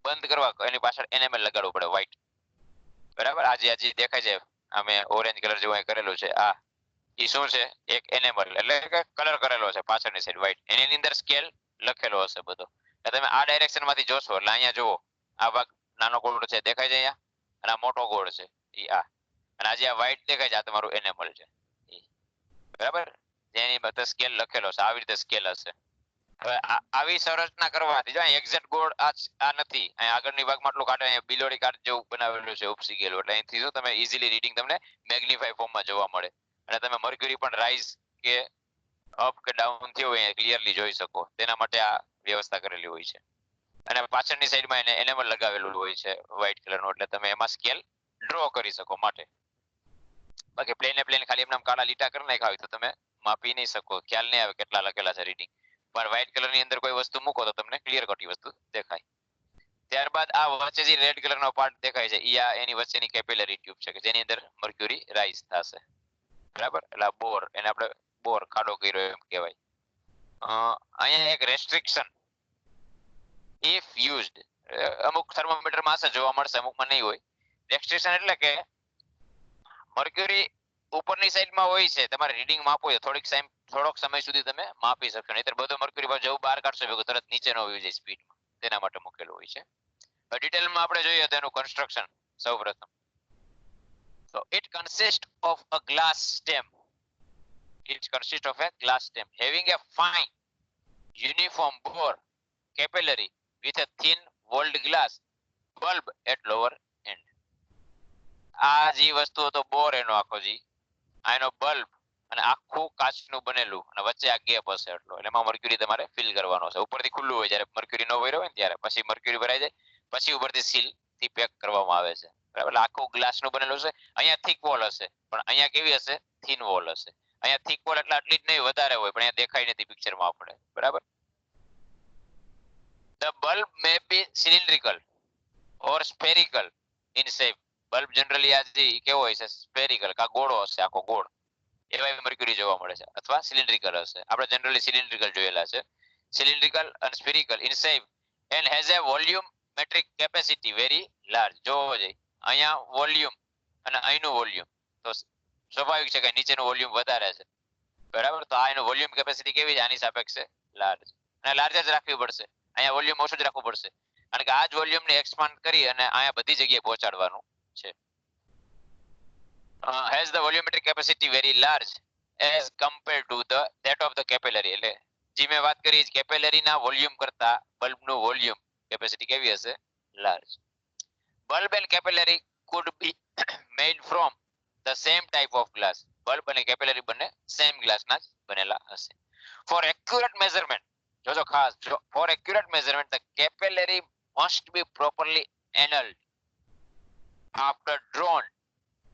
બંધ કરવા એની પાછળ એનેમલ લગાડવું પડે વ્હાઈટ. બરાબર? આજે દેખાય છે અમે ઓરેન્જ કલર જેવું અહીં કરેલું છે આ ઈ શું છે એક એનેમલ એટલે કે કલર કરેલો છે પાછળની સાઈડ વ્હાઈટ એની અંદર સ્કેલ લખેલો હશે બધો એટલે તમે આ ડાયરેક્શન માંથી જોશો એટલે અહીંયા જુઓ આ ભાગ નાનો ગોળ છે દેખાય છે અહીંયા અને આ મોટો ગોળ છે ઈ આ અને આજે આ વ્હાઈટ દેખાય છે આ તમારું એનેમલ છે ઈ બરાબર જેની બધા સ્કેલ લખેલો છે આવી રીતે સ્કેલ હશે હવે આવી સંરચના કરવાથી જો એક્ઝેક્ટ ગોળ આ નથી અહીં આગળની ભાગમાં આટલું કાઢે અહીંયા બિલોડી કાર્ડ જેવું બનાવેલું છે ઉપસી ગયેલું એટલે અહીંથી શું તમે ઇઝીલી રીડિંગ તમને મેગ્નિફાઈ ફોર્મમાં જોવા મળે અને તમે મર્ક્યુરી પણ રાઈઝ કે અપ કે ડાઉન થયો હોય ક્લિયરલી જોઈ શકો તેના માટે આ વ્યવસ્થા કરેલી હોય છે અને પાછળની સાઈડમાં એને એનેમલ લગાવેલું હોય છે વ્હાઈટ કલરનું એટલે તમે એમાં સ્કેલ ડ્રો કરી શકો માટે બાકી પ્લેન ખાલી એમનામ કાળા લીટા કરી નાખ્યા હોય તો તમે માપી નહીં શકો ખ્યાલ નહીં આવે કેટલા લખેલા છે રીડિંગ પણ વ્હાઈટ કલરની અંદર કોઈ વસ્તુ મૂકો તો તમને ક્લિયર કટી વસ્તુ દેખાય ત્યારબાદ આ વચ્ચે જે રેડ કલરનો પાર્ટ દેખાય છે ઈ આ એની વચ્ચેની કેપિલરી ટ્યુબ છે કે જેની અંદર મર્ક્યુરી રાઈઝ થશે બરાબર એટલે બોર એને આપણે બોર ખાડો કર્યો એમ કહેવાય અહીંયા એક રેસ્ટ્રિક્શન ઇફ યુઝડ અમુક થર્મોમીટરમાં હશે જોવા મળશે અમુકમાં નહીં હોય રેસ્ટ્રિક્શન એટલે કે મર્ક્યુરી ઉપરની સાઈડમાં હોય છે તમારે રીડિંગ માપવું હોય થોડોક સમય સુધી તમે માપી શકશો નહીતર બધો મર્ક્યુરી પર જવું બહાર કાઢશો ભેગું તરત નીચે નો આવી જાય સ્પીડમાં તેના માટે મૂકેલું હોય છે ડિટેલમાં આપણે જોઈએ તો એનું કન્સ્ટ્રક્શન સૌપ્રથમ So it consists of a glass stem. It consists of a glass stem having a fine uniform bore capillary with a thin walled glass bulb at lower end. આ જે વસ્તુ તો બોર એનો આખો જી આ એનો બલ્બ અને આખું કાચનું બનેલું અને વચ્ચે આ ગેપ હશે એટલો એટલે એમાં મર્ક્યુરી તમારે ફિલ કરવાનો છે ઉપરથી ખુલ્લું હોય જ્યારે મર્ક્યુરી નો ભર્યો હોય ને ત્યારે પછી મર્ક્યુરી ભરાઈ જાય પછી ઉપરથી સીલ થી પેક કરવામાં આવે છે બરાબર આખું ગ્લાસ નું બનેલું છે અહીંયા થીક વોલ હશે પણ અહીંયા કેવી હશે થીન વોલ હશે અહીંયા થીક વોલ એટલે આટલી જ નહીં વધારે હોય પણ અહીંયા દેખાય નથી પિક્ચરમાં આપણે બરાબર The bulb may be cylindrical or spherical in shape. Bulb generally આ જે કેવો હોય છે સ્ફેરિકલ કા ગોળો હશે આખો ગોળ એવા મર્ક્યુરી જોવા મળે છે અથવા સિલિન્ડ્રિકલ હશે આપણે જનરલી સિલિન્ડ્રિકલ જોયેલા છે સિલિન્ડ્રિકલ અને spherical in shape and has a volumetric capacity very large જોવો જોઈએ અહીંયા વોલ્યુમ અને અહીંનું વોલ્યુમ તો સ્વાભાવિક છે કે નીચેનું વોલ્યુમ વધારે છે બરાબર તો આ એનું વોલ્યુમ કેપેસિટી કેવી છે આની સાપેક્ષે લાર્જ અને લાર્જ જ રાખવી પડશે અહીંયા વોલ્યુમ ઓછું જ રાખવું પડશે કારણ કે આ જ વોલ્યુમને એક્સપાન્ડ કરી અને અહીંયા બધી જગ્યાએ પહોંચાડવાનું છે has the volumetric capacity very large as compared to that of the capillary એટલે જે મેં વાત કરી કેપિલરી ના વોલ્યુમ કરતા બલ્બનું વોલ્યુમ કેપેસિટી કેવી હશે large bulb and capillary could be made from the same type of glass bulb અને capillary બંને સેમ ગ્લાસ ના જ બનેલા હશે for accurate measurement જો ખાસ for accurate measurement the capillary must be properly annulled after drawn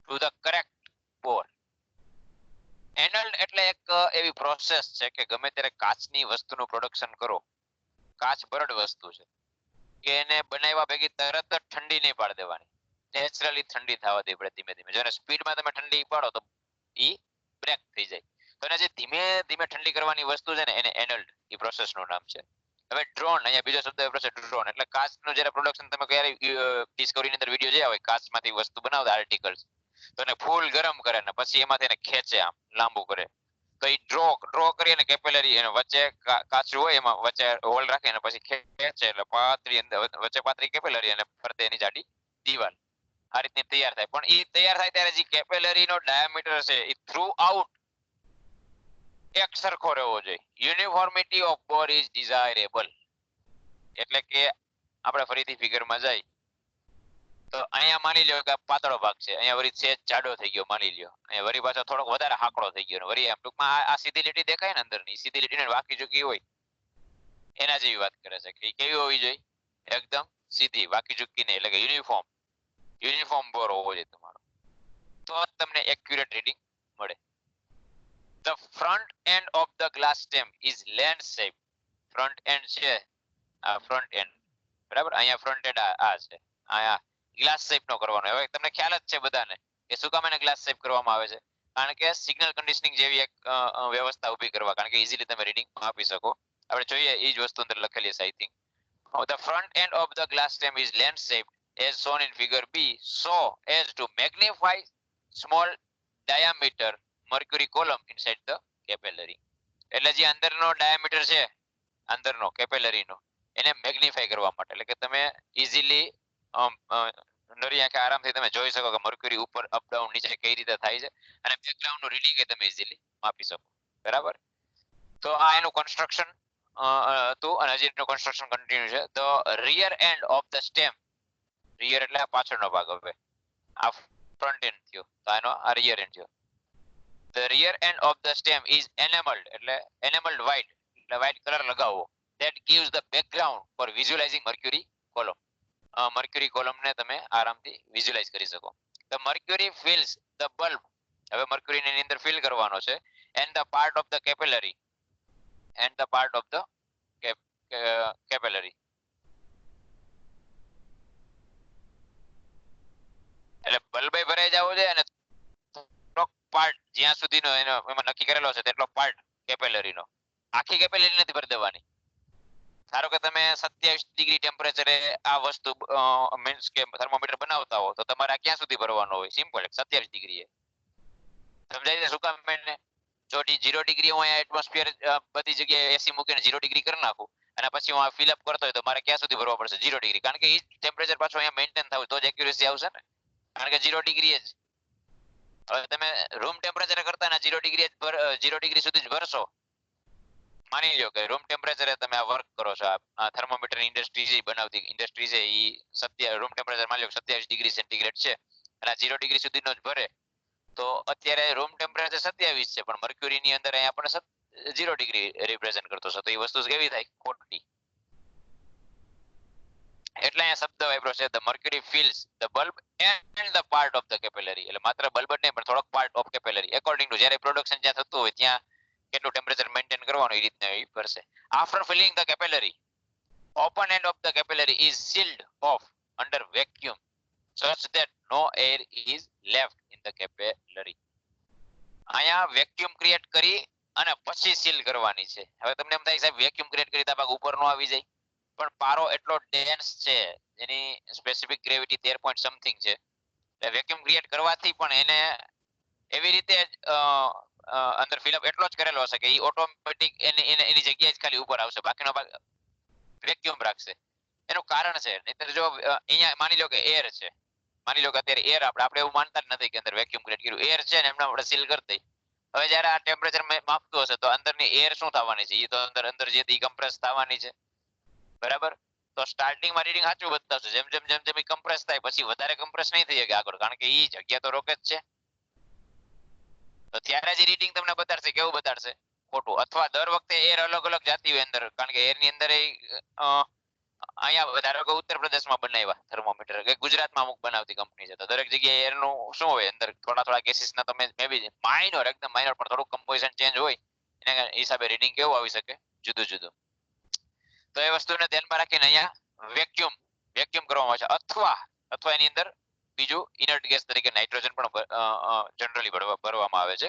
to the correct bore annulled એટલે એક એવી પ્રોસેસ છે કે ગમે ત્યારે કાચની વસ્તુનું પ્રોડક્શન કરો કાચ બરડ વસ્તુ છે કે એને બનાવ્યા ભેગી તરત જ ઠંડી નહીં પાડી દેવાની નેચરલી ઠંડી થવા દે પડે ધીમે ધીમે જો એને સ્પીડમાં તમે ઠંડી પાડો તો ઈ બ્રેક થઈ જાય તો એને જે ધીમે ધીમે ઠંડી કરવાની વસ્તુ છે ને એને એનલ્ડ ઈ પ્રોસેસનું નામ છે હવે ડ્રોન અહીંયા બીજો શબ્દ વાપર્યો છે ડ્રોન એટલે કાચનું જ્યારે પ્રોડક્શન તમે ક્યારે ડિસ્કવરીની અંદર વિડીયો જોયા હોય કાચમાંથી વસ્તુ બનાવતા આર્ટિકલ્સ તો એને ફૂલ ગરમ કરે ને પછી એમાંથી એને ખેંચે આમ લાંબુ કરે તો એ ડ્રો કરી અને કેપિલરી એને વચ્ચે કાચું હોય એમાં વચ્ચે હોલ રાખે અને પછી ખેંચે એટલે પાતળી અંદર વચ્ચે પાતળી કેપિલરી અને ફરતે એની જાડી દીવાલ આ રીતની તૈયાર થાય પણ એ તૈયાર થાય ત્યારે જે કેપિલરીનો ડાયામીટર છે એ થ્રુ આઉટ એક સરખો રહેવો જોઈએ uniformity of bore is desirable એટલે કે આપણે ફરીથી ફિગરમાં જાય તો અહીંયા માની લ્યો કે પાતળો ભાગ છે અહીંયા વળી સેજ જાડો થઈ ગયો માની લ્યો અહીંયા વળી પાછો થોડોક વધારે હાકડો થઈ ગયો વળી એમ ટૂંકમાં આ સીધી લીટી દેખાય ને અંદરની સીધી લીટીને વાકી ચૂકી હોય એના જેવી વાત કરે છે કે કેવી હોવી જોઈએ એકદમ સીધી વાકી ચૂકી નહીં એટલે કે યુનિફોર્મ બોર હોવો જોઈએ તમારો તો તમને એક્યુરેટ રીડિંગ મળે The front end of the glass stem is land shaped. Front end છે આ front end બરાબર અહીંયા front end આ છે અહીંયા ગ્લાસ શેપ નો કરવાનો હવે તમને ખ્યાલ જ છે બધાને કે શું કામ એને ગ્લાસ શેપ કરવામાં આવે છે કારણ કે સિગ્નલ કન્ડિશનિંગ જેવી એક વ્યવસ્થા ઊભી કરવા કારણ કે ઇઝીલી તમે રીડિંગ આપી શકો આપણે જોઈએ એ જ વસ્તુ અંદર લખેલી છે I think the front end of the glass stem is land shaped as shown in figure B so as to magnify small diameter mercury column inside the capillary. એટલે જે અંદરનો ડાયામીટર છે અંદરનો કેપિલરી નો એને મેગ્નિફાઈ કરવા માટે, એટલે કે તમે ઇઝીલી નરી આંખે આરામથી તમે જોઈ શકો કે મર્ક્યુરી ઉપર અપ ડાઉન નીચે કઈ રીતે થાય છે અને બેકગ્રાઉન્ડ નું રીડિંગ એ તમે ઇઝીલી માપી શકો. બરાબર, તો આ એનું કન્સ્ટ્રક્શન હતું અને હજી એનું કન્સ્ટ્રક્શન કન્ટિન્યુ છે. The rear end of the stem, rear એટલે આ પાછળનો ભાગ, હવે આ ફ્રન્ટ એન્ડ થયો તો આનો આ રિયર એન્ડ થયો. The rear end of the stem is enamelled, એટલે એનેમલ્ડ વ્હાઇટ, એટલે વ્હાઇટ કલર લગાવવો. that gives the background for visualizing mercury column. Mercury column ને તમે આરામથી વિઝ્યુઅલાઇઝ કરી શકો. The mercury fills the bulb, હવે મર્ક્યુરી ની અંદર ફિલ કરવાનો છે. And the part of the capillary, and the part of the capillary, એટલે બલ્બ ભરાઈ જવો છે અને પાર્ટ જ્યાં સુધીનો એનો એમાં નક્કી કરેલો છે તેટલો પાર્ટ કેપિલરી નો, આખી કેપિલરી નથી ભરી દેવાની. ધારો કે તમે 27 ડિગ્રી ટેમ્પરેચરે આ વસ્તુ મીન્સ કે થર્મોમીટર બનાવતા હો તો તમારે આ ક્યાં સુધી ભરવાનો હોય? Simple, 27 degree. સમજાય છે શું કામ? મેં જો 0 ડિગ્રી હું એટમોસ્ફિયર બધી જગ્યાએ એસી મૂકીને 0 ડિગ્રી કરી નાખું અને પછી હું આ ફિલઅપ કરતો હોય તો મારે ક્યાં સુધી ભરવા પડશે? 0 ડિગ્રી, કારણ કે એ ટેમ્પરેચર પાછું અહીંયા મેન્ટેન થવું તો જ એક્યુરેસી આવશે ને, કારણ કે 0 ડિગ્રી જ. હવે તમે રૂમ ટેમ્પરેચર કરતા ને 0 ડિગ્રી 0 ડિગ્રી સુધી જ ભરશો. માની લો કે રૂમ ટેમ્પરેચરે તમે આ વર્ક કરો છો, આ થર્મોમીટર ઇન્ડસ્ટ્રી જે બનાવતી ઇન્ડસ્ટ્રી છે એ રૂમ ટેમ્પરેચર માની લો 27 ડિગ્રી સેન્ટીગ્રેડ છે અને આ 0 ડિગ્રી સુધીનો જ ભરે તો અત્યારે રૂમ ટેમ્પરેચર 27 છે પણ મર્ક્યુરી ની અંદર અહીંયા આપણે 0 ડિગ્રી રિપ્રેઝન્ટ કરતો છે, તો એ વસ્તુ કેવી થાય? ખોટી. એટલે અહીંયા શબ્દ વાપર્યો છે the mercury fills the bulb and the part of the capillary, એટલે માત્ર બલ્બ જ નહીં પણ થોડોક part of capillary according to જ્યારે પ્રોડક્શન જ્યાં થતું હોય ત્યાં કેટલું ટેમ્પરેચર મેન્ટેન કરવાનું એ રીતના એ કરશે. After filling the capillary, open end of the capillary is sealed off under vacuum such that no air is left in the capillary. અહીંયા વેક્યુમ ક્રિએટ કરી અને પછી સીલ કરવાની છે. હવે તમને એમ થાય સાહેબ વેક્યુમ ક્રિએટ કરી તો ભાગ ઉપર નો આવી જાય, પણ પારો એટલો ડેન્સ છે, એની સ્પેસિફિક ગ્રેવિટી 13 પોઈન્ટ સમથિંગ છે, એટલે વેક્યુમ ક્રિએટ કરવાથી પણ એને એવી રીતે અંદર ફિલઅપ એટલો જ કરેલો હશે કે એ ઓટોમેટિક એની જગ્યાએ જ ખાલી ઉપર આવશે, બાકીનો ભાગ વેક્યુમ રાખશે. એનું કારણ છે, નહીતર જો અહીંયા માની લો કે એર છે, માની લો કે અત્યારે એર આપણે એવું માનતા જ નથી કે અંદર વેક્યુમ ક્રિએટ કર્યું, એર છે ને એમને આપણે સીલ કરી દઈ. હવે જ્યારે આ ટેમ્પરેચર માપતું હશે તો અંદરની એર શું થવાની છે? એ તો અંદર જે કમ્પ્રેસ થવાની છે. બરાબર, તો સ્ટાર્ટિંગમાં રીડિંગ સાચું બતાવશે, જેમ જેમ જેમ જેમ કમ્પ્રેસ થાય પછી વધારે કમ્પ્રેસ નહીં થઈ શકે આગળ, કારણ કે એ જગ્યા તો રોકે જ છે. તો ત્યારે જે રીડિંગ તમને બતાડશે કેવું બતાડશે? ખોટું. અથવા દર વખતે એર અલગ અલગ જાતી હોય અંદર, કારણ કે એરની અંદર અહીંયા ધારો કે ઉત્તર પ્રદેશમાં બનાવ્યા થર્મોમીટર કે ગુજરાતમાં અમુક બનાવતી કંપની છે, તો દરેક જગ્યાએ એરનું શું હોય અંદર થોડા થોડા કેસીસના તમે મે બી માઇનોર એકદમ માઇનોર પણ થોડું કમ્પોઝિશન ચેન્જ હોય એના હિસાબે રીડિંગ કેવું આવી શકે? જુદું જુદું. તો એ વસ્તુને ધ્યાનમાં રાખીને અહીંયા વેક્યુમ કરવામાં આવે છે, અથવા એની અંદર બીજું ઇનર્ટ ગેસ તરીકે નાઇટ્રોજન પણ જનરલી ભરવામાં આવે છે.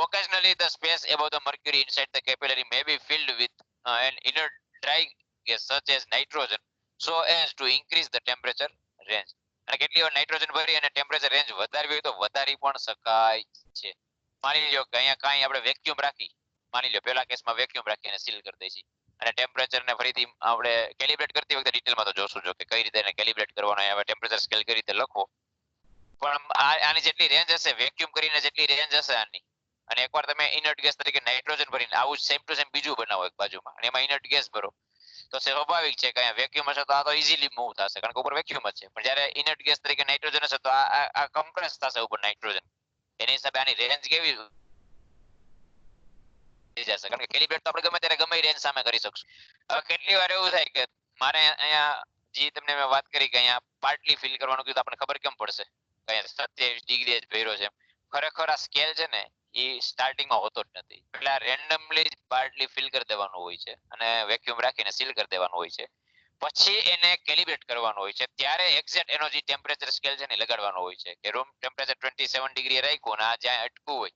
Occasionally the space above the mercury inside the capillary may be filled with an inert dry gas such as nitrogen so as to increase the temperature range. અને કેટલી વાર nitrogen ભરી અને ટેમ્પરેચર રેન્જ વધારવી હોય તો વધારી પણ શકાય છે. માની લો કે અહીંયા કાંઈ આપણે વેક્યુમ રાખી, માની લો પેલા કેસમાં વેક્યુમ રાખી અને સીલ કરી દઈશું અને ટેમ્પરેચર ને ફરીથી આપણે કેલિબ્રેટ કરતી વખતે ડિટેલમાં તો જોશું જો કે કઈ રીતે એને કેલિબ્રેટ કરવાનો, હવે ટેમ્પરેચર સ્કેલ કઈ રીતે લખો, પણ આની જેટલી રેન્જ હશે વેક્યુમ કરીને જેટલી રેન્જ હશે આની, અને એકવાર તમે ઇનર્ટ ગેસ તરીકે નાઇટ્રોજન ભરીને આવું સેમ ટુ સેમ બીજું બનાવો એક બાજુમાં અને એમાં ઇનર્ટ ગેસ ભરો તો સ્વાભાવિક છે કે અહીંયા વેક્યુમ હશે તો આ તો ઇઝીલી મૂવ થશે કારણ કે ઉપર વેક્યુમ જ છે, પણ જ્યારે ઇનર્ટ ગેસ તરીકે નાઇટ્રોજન હશે તો આ કમ્પ્રેસ થશે ઉપર નાઇટ્રોજન, એની હિસાબે આની રેન્જ કેવી જશે, કારણ કે કેલિબ્રેટ તો આપણે ગમે ત્યારે ગમે રેન્જ સામે કરી શકશું. હવે કેટલી વાર એવું થાય કે મારે અહીંયા જે તમને મેં વાત કરી કે અહીંયા પાર્ટલી ફિલ કરવાનું કીધું, આપણને ખબર કેમ પડશે કે અહીંયા 27 ડિગ્રી જ ભર્યો છે? ખરેખર આ સ્કેલ છે ને એ સ્ટાર્ટિંગમાં હોતો જ નથી, એટલે આ રેન્ડમલી પાર્ટલી ફિલ કરી દેવાનું હોય છે અને વેક્યુમ રાખીને સીલ કરી દેવાનું હોય છે, પછી એને કેલિબ્રેટ કરવાનું હોય છે, ત્યારે એક્ઝેક્ટ એનો જે ટેમ્પરેચર સ્કેલ છે ને લગાડવાનો હોય છે કે રૂમ ટેમ્પરેચર 27 ડિગ્રી રાખ્યું અને આ જ્યાં અટકવું હોય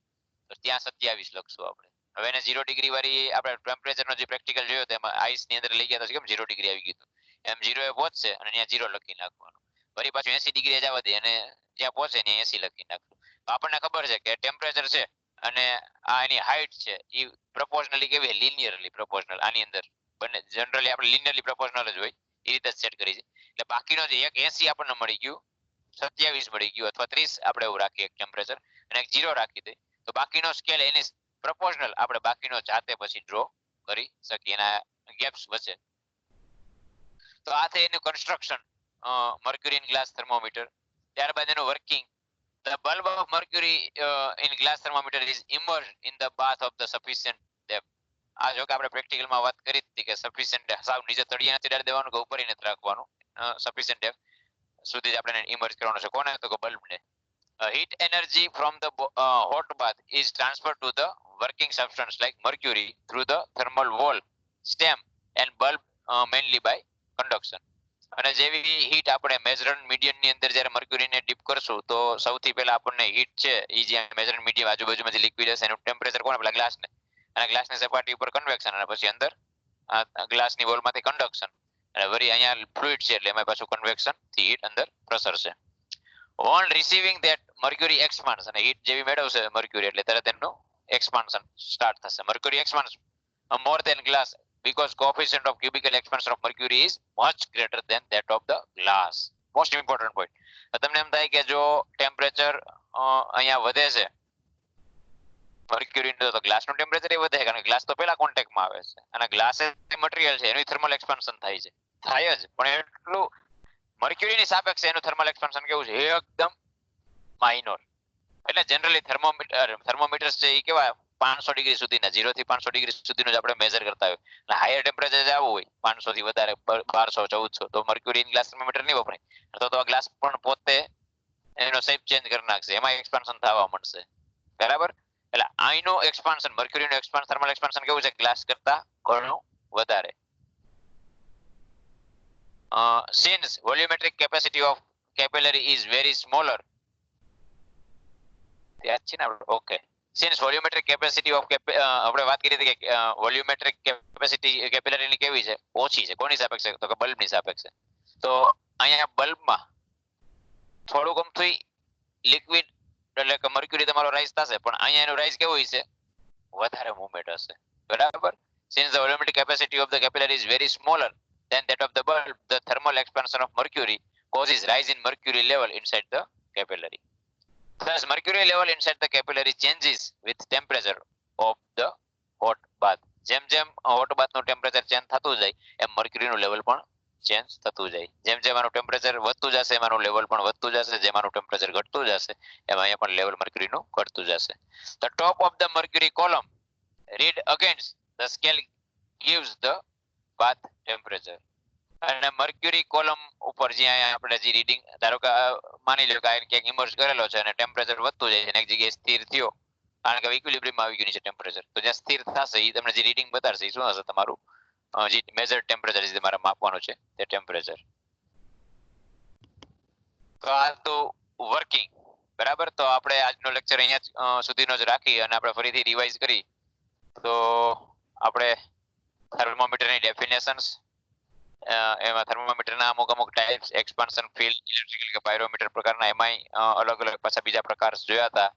તો ત્યાં 27 લખશું આપણે. હવે એને 0 ડિગ્રી વાળી આપણે ટેમ્પરેચરનો જે પ્રેક્ટિકલ જોયો તો એમાં આઈસ ની અંદર લઈ ગયા તો કેમ 0 ડિગ્રી આવી ગયું એમ 0 એ પહોંચશે અને ત્યાં 0 લખી નાખવાનું, વળી પાછું 80 ડિગ્રી જવા દે અને જ્યાં પહોંચે ત્યાં 80 લખી નાખવું. આપણને ખબર છે કે ટેમ્પરેચર છે અને આ એની હાઈટ છે એ પ્રપોર્શનલી કેવી લિનિયરલી પ્રોપોર્શનલ આની અંદર બંને જનરલી આપણે લિનિયરલી પ્રોપોર્શનલ જ હોય એ રીતે સેટ કરી છે. એટલે બાકીનો જે એક 80 આપણને મળી ગયું, 27 મળી ગયું અથવા 30 આપણે એવું રાખીએ ટેમ્પરેચર અને એક 0 રાખી દઈએ તો બાકીનો સ્કેલ એની પ્રપોર્શનલ આપણે બાકીનો જાતે પછી ડ્રો કરી શકીએ એના ગેપ્સ વચ્ચે. તો આ થઈ એનું construction mercury in glass thermometer. ત્યારબાદ એનું working. The bulb of mercury in glass thermometer is immersed in the bath of the sufficient depth. આ જો કે આપણે પ્રેક્ટિકલમાં વાત કરી હતી કે સફિશિયન્ટ સાવ નીચે તળિયે નથી ડાળી દેવાનું કે ઉપર નથી રાખવાનું, સફિશિયન્ટ ડેપ્થ સુધી જ આપણે ઇમર્જ કરવાનો છે. કોને? તો કે બલ્બને. Heat energy from the hot bath is transferred to the working substance like mercury through the thermal wall, stem and bulb mainly by conduction. અને જેવી હીટ આપણે મેઝરન્ટ મીડિયમ ની અંદર જ્યારે મર્ક્યુરીને ડીપ કરશું તો સૌથી પહેલા આપણને હીટ છે એ જે મેઝરન્ટ મીડિયમ આજુબાજુમાં જે લિક્વિડ હશે એનું ટેમ્પરેચર કોને? પેલા ગ્લાસને. અને ગ્લાસની સપાટી ઉપર કન્વેક્શન અને પછી અંદર ગ્લાસની વોલમાંથી કન્ડક્શન અને વળી અહીંયા ફ્લુઇડ છે એટલે એમાં પાછું કન્વેક્શન થી હીટ અંદર પ્રસરશે. On receiving that mercury expands અને હીટ જેવી મેળવશે મર્ક્યુરી એટલે તરત એનું એક્સપાન્શન સ્ટાર્ટ થશે. Mercury expands more than glass because coefficient of cubical expansion of mercury is much greater than that of the glass. Most important point. તમને એમ થાય કે જો ટેમ્પરેચર અહીંયા વધે છે મર્ક્યુરી તો ગ્લાસનું ટેમ્પરેચર એ વધે કારણ કે ગ્લાસ તો પહેલા કોન્ટેક્ટમાં આવે છે અને ગ્લાસ એ મટીરીયલ છે એનું થર્મલ એક્સપાન્શન થાય છે, થાય જ, પણ એટલું મર્ક્યુરીની સાપેક્ષે એનું થર્મલ એક્સપાન્શન કેવું છે? એકદમ માઇનોર. એટલે જનરલી થર્મોમીટર્સ છે એ કેવા 500 ડિગ્રી સુધીના 0 થી 500 ડિગ્રી સુધીનું જ આપણે મેજર કરતા હોય. એટલે હાયર ટેમ્પરેચર જવું હોય 500 થી વધારે 1200 1400 તો મર્ક્યુરી ઇન ગ્લાસ થર્મોમીટર નહીં વપરાય. તો આ ગ્લાસ પણ પોતે એનો શેપ ચેન્જ કરી નાખશે, એમાં એક્સપાન્શન થવા મળશે. બરાબર? એટલે આઈનું એક્સપાન્શન મર્ક્યુરીનું એક્સપાન્શન થર્મલ એક્સપાન્શન કેવું છે? ગ્લાસ કરતા ઘણું વધારે. Since volumetric capacity of capillary is very smaller. યાદ છે ને આપણે? Okay. Since volumetric capacity of આપણે વાત કરી હતી કે વોલ્યુમેટ્રિક કેપેસિટી કેપિલરીની કેવી છે? ઓછી છે. કોની સાપેક્ષે? તો કે બલ્બની સાપેક્ષે. તો અહીંયા બલ્બમાં થોડુંક અમથું લિક્વિડ એટલે કે મર્ક્યુરી તમારો રાઈઝ થશે પણ અહીંયા એનું રાઈઝ કેવું છે? વધારે મૂવમેન્ટ હશે. બરાબર? Since the volumetric capacity of the capillary is very smaller than that of the bulb, the thermal expansion of mercury causes rise in mercury level inside the capillary. Thus, mercury level inside the capillary changes with temperature of the hot bath. જેમ જેમ hot bath નું temperature change થતું જાય એમ mercury નું level પણ change થતું જાય. જેમ જેમ આનું ટેમ્પરેચર વધતું જશે એમાંનું લેવલ પણ વધતું જશે, જેમ આનું ટેમ્પરેચર ઘટતું જશે એમાં અહીંયા પણ લેવલ મર્ક્યુરીનું ઘટતું જશે. The top of the mercury column read against the scale gives the bath temperature. અને મર્ક્યુરી કોલમ ઉપર જ્યાં આપણે જે રીડિંગ ધારો કે માની લો કે ક્યાંક ઇમર્જ કરેલો છે અને ટેમ્પરેચર વધતું જાય છે અને એક જગ્યાએ સ્થિર થયો કારણ કે ઇક્વિલિબ્રિયમમાં આવી ગયું છે ટેમ્પરેચર, તો જ્યાં સ્થિર થશે એ તમને જે રીડિંગ બતાડશે એ શું હશે? તમારું જે મેજર ટેમ્પરેચર જે તમારે માપવાનું છે તે ટેમ્પરેચર. તો આ તો વર્કિંગ. બરાબર? તો આપણે આજનો લેક્ચર અહીંયા સુધીનો જ રાખી અને આપણે ફરીથી રિવાઇઝ કરી તો આપણે થર્મોમીટરની ડેફિનેશન્સ, એમાં થર્મોમીટરના અમુક ટાઈપ્સ, એક્સપાન્શન, ફિલ્ડ, ઇલેક્ટ્રિકલ કે પાયરોમીટર પ્રકારના એમાંય અલગ અલગ પાછા બીજા પ્રકાર જોયા હતા.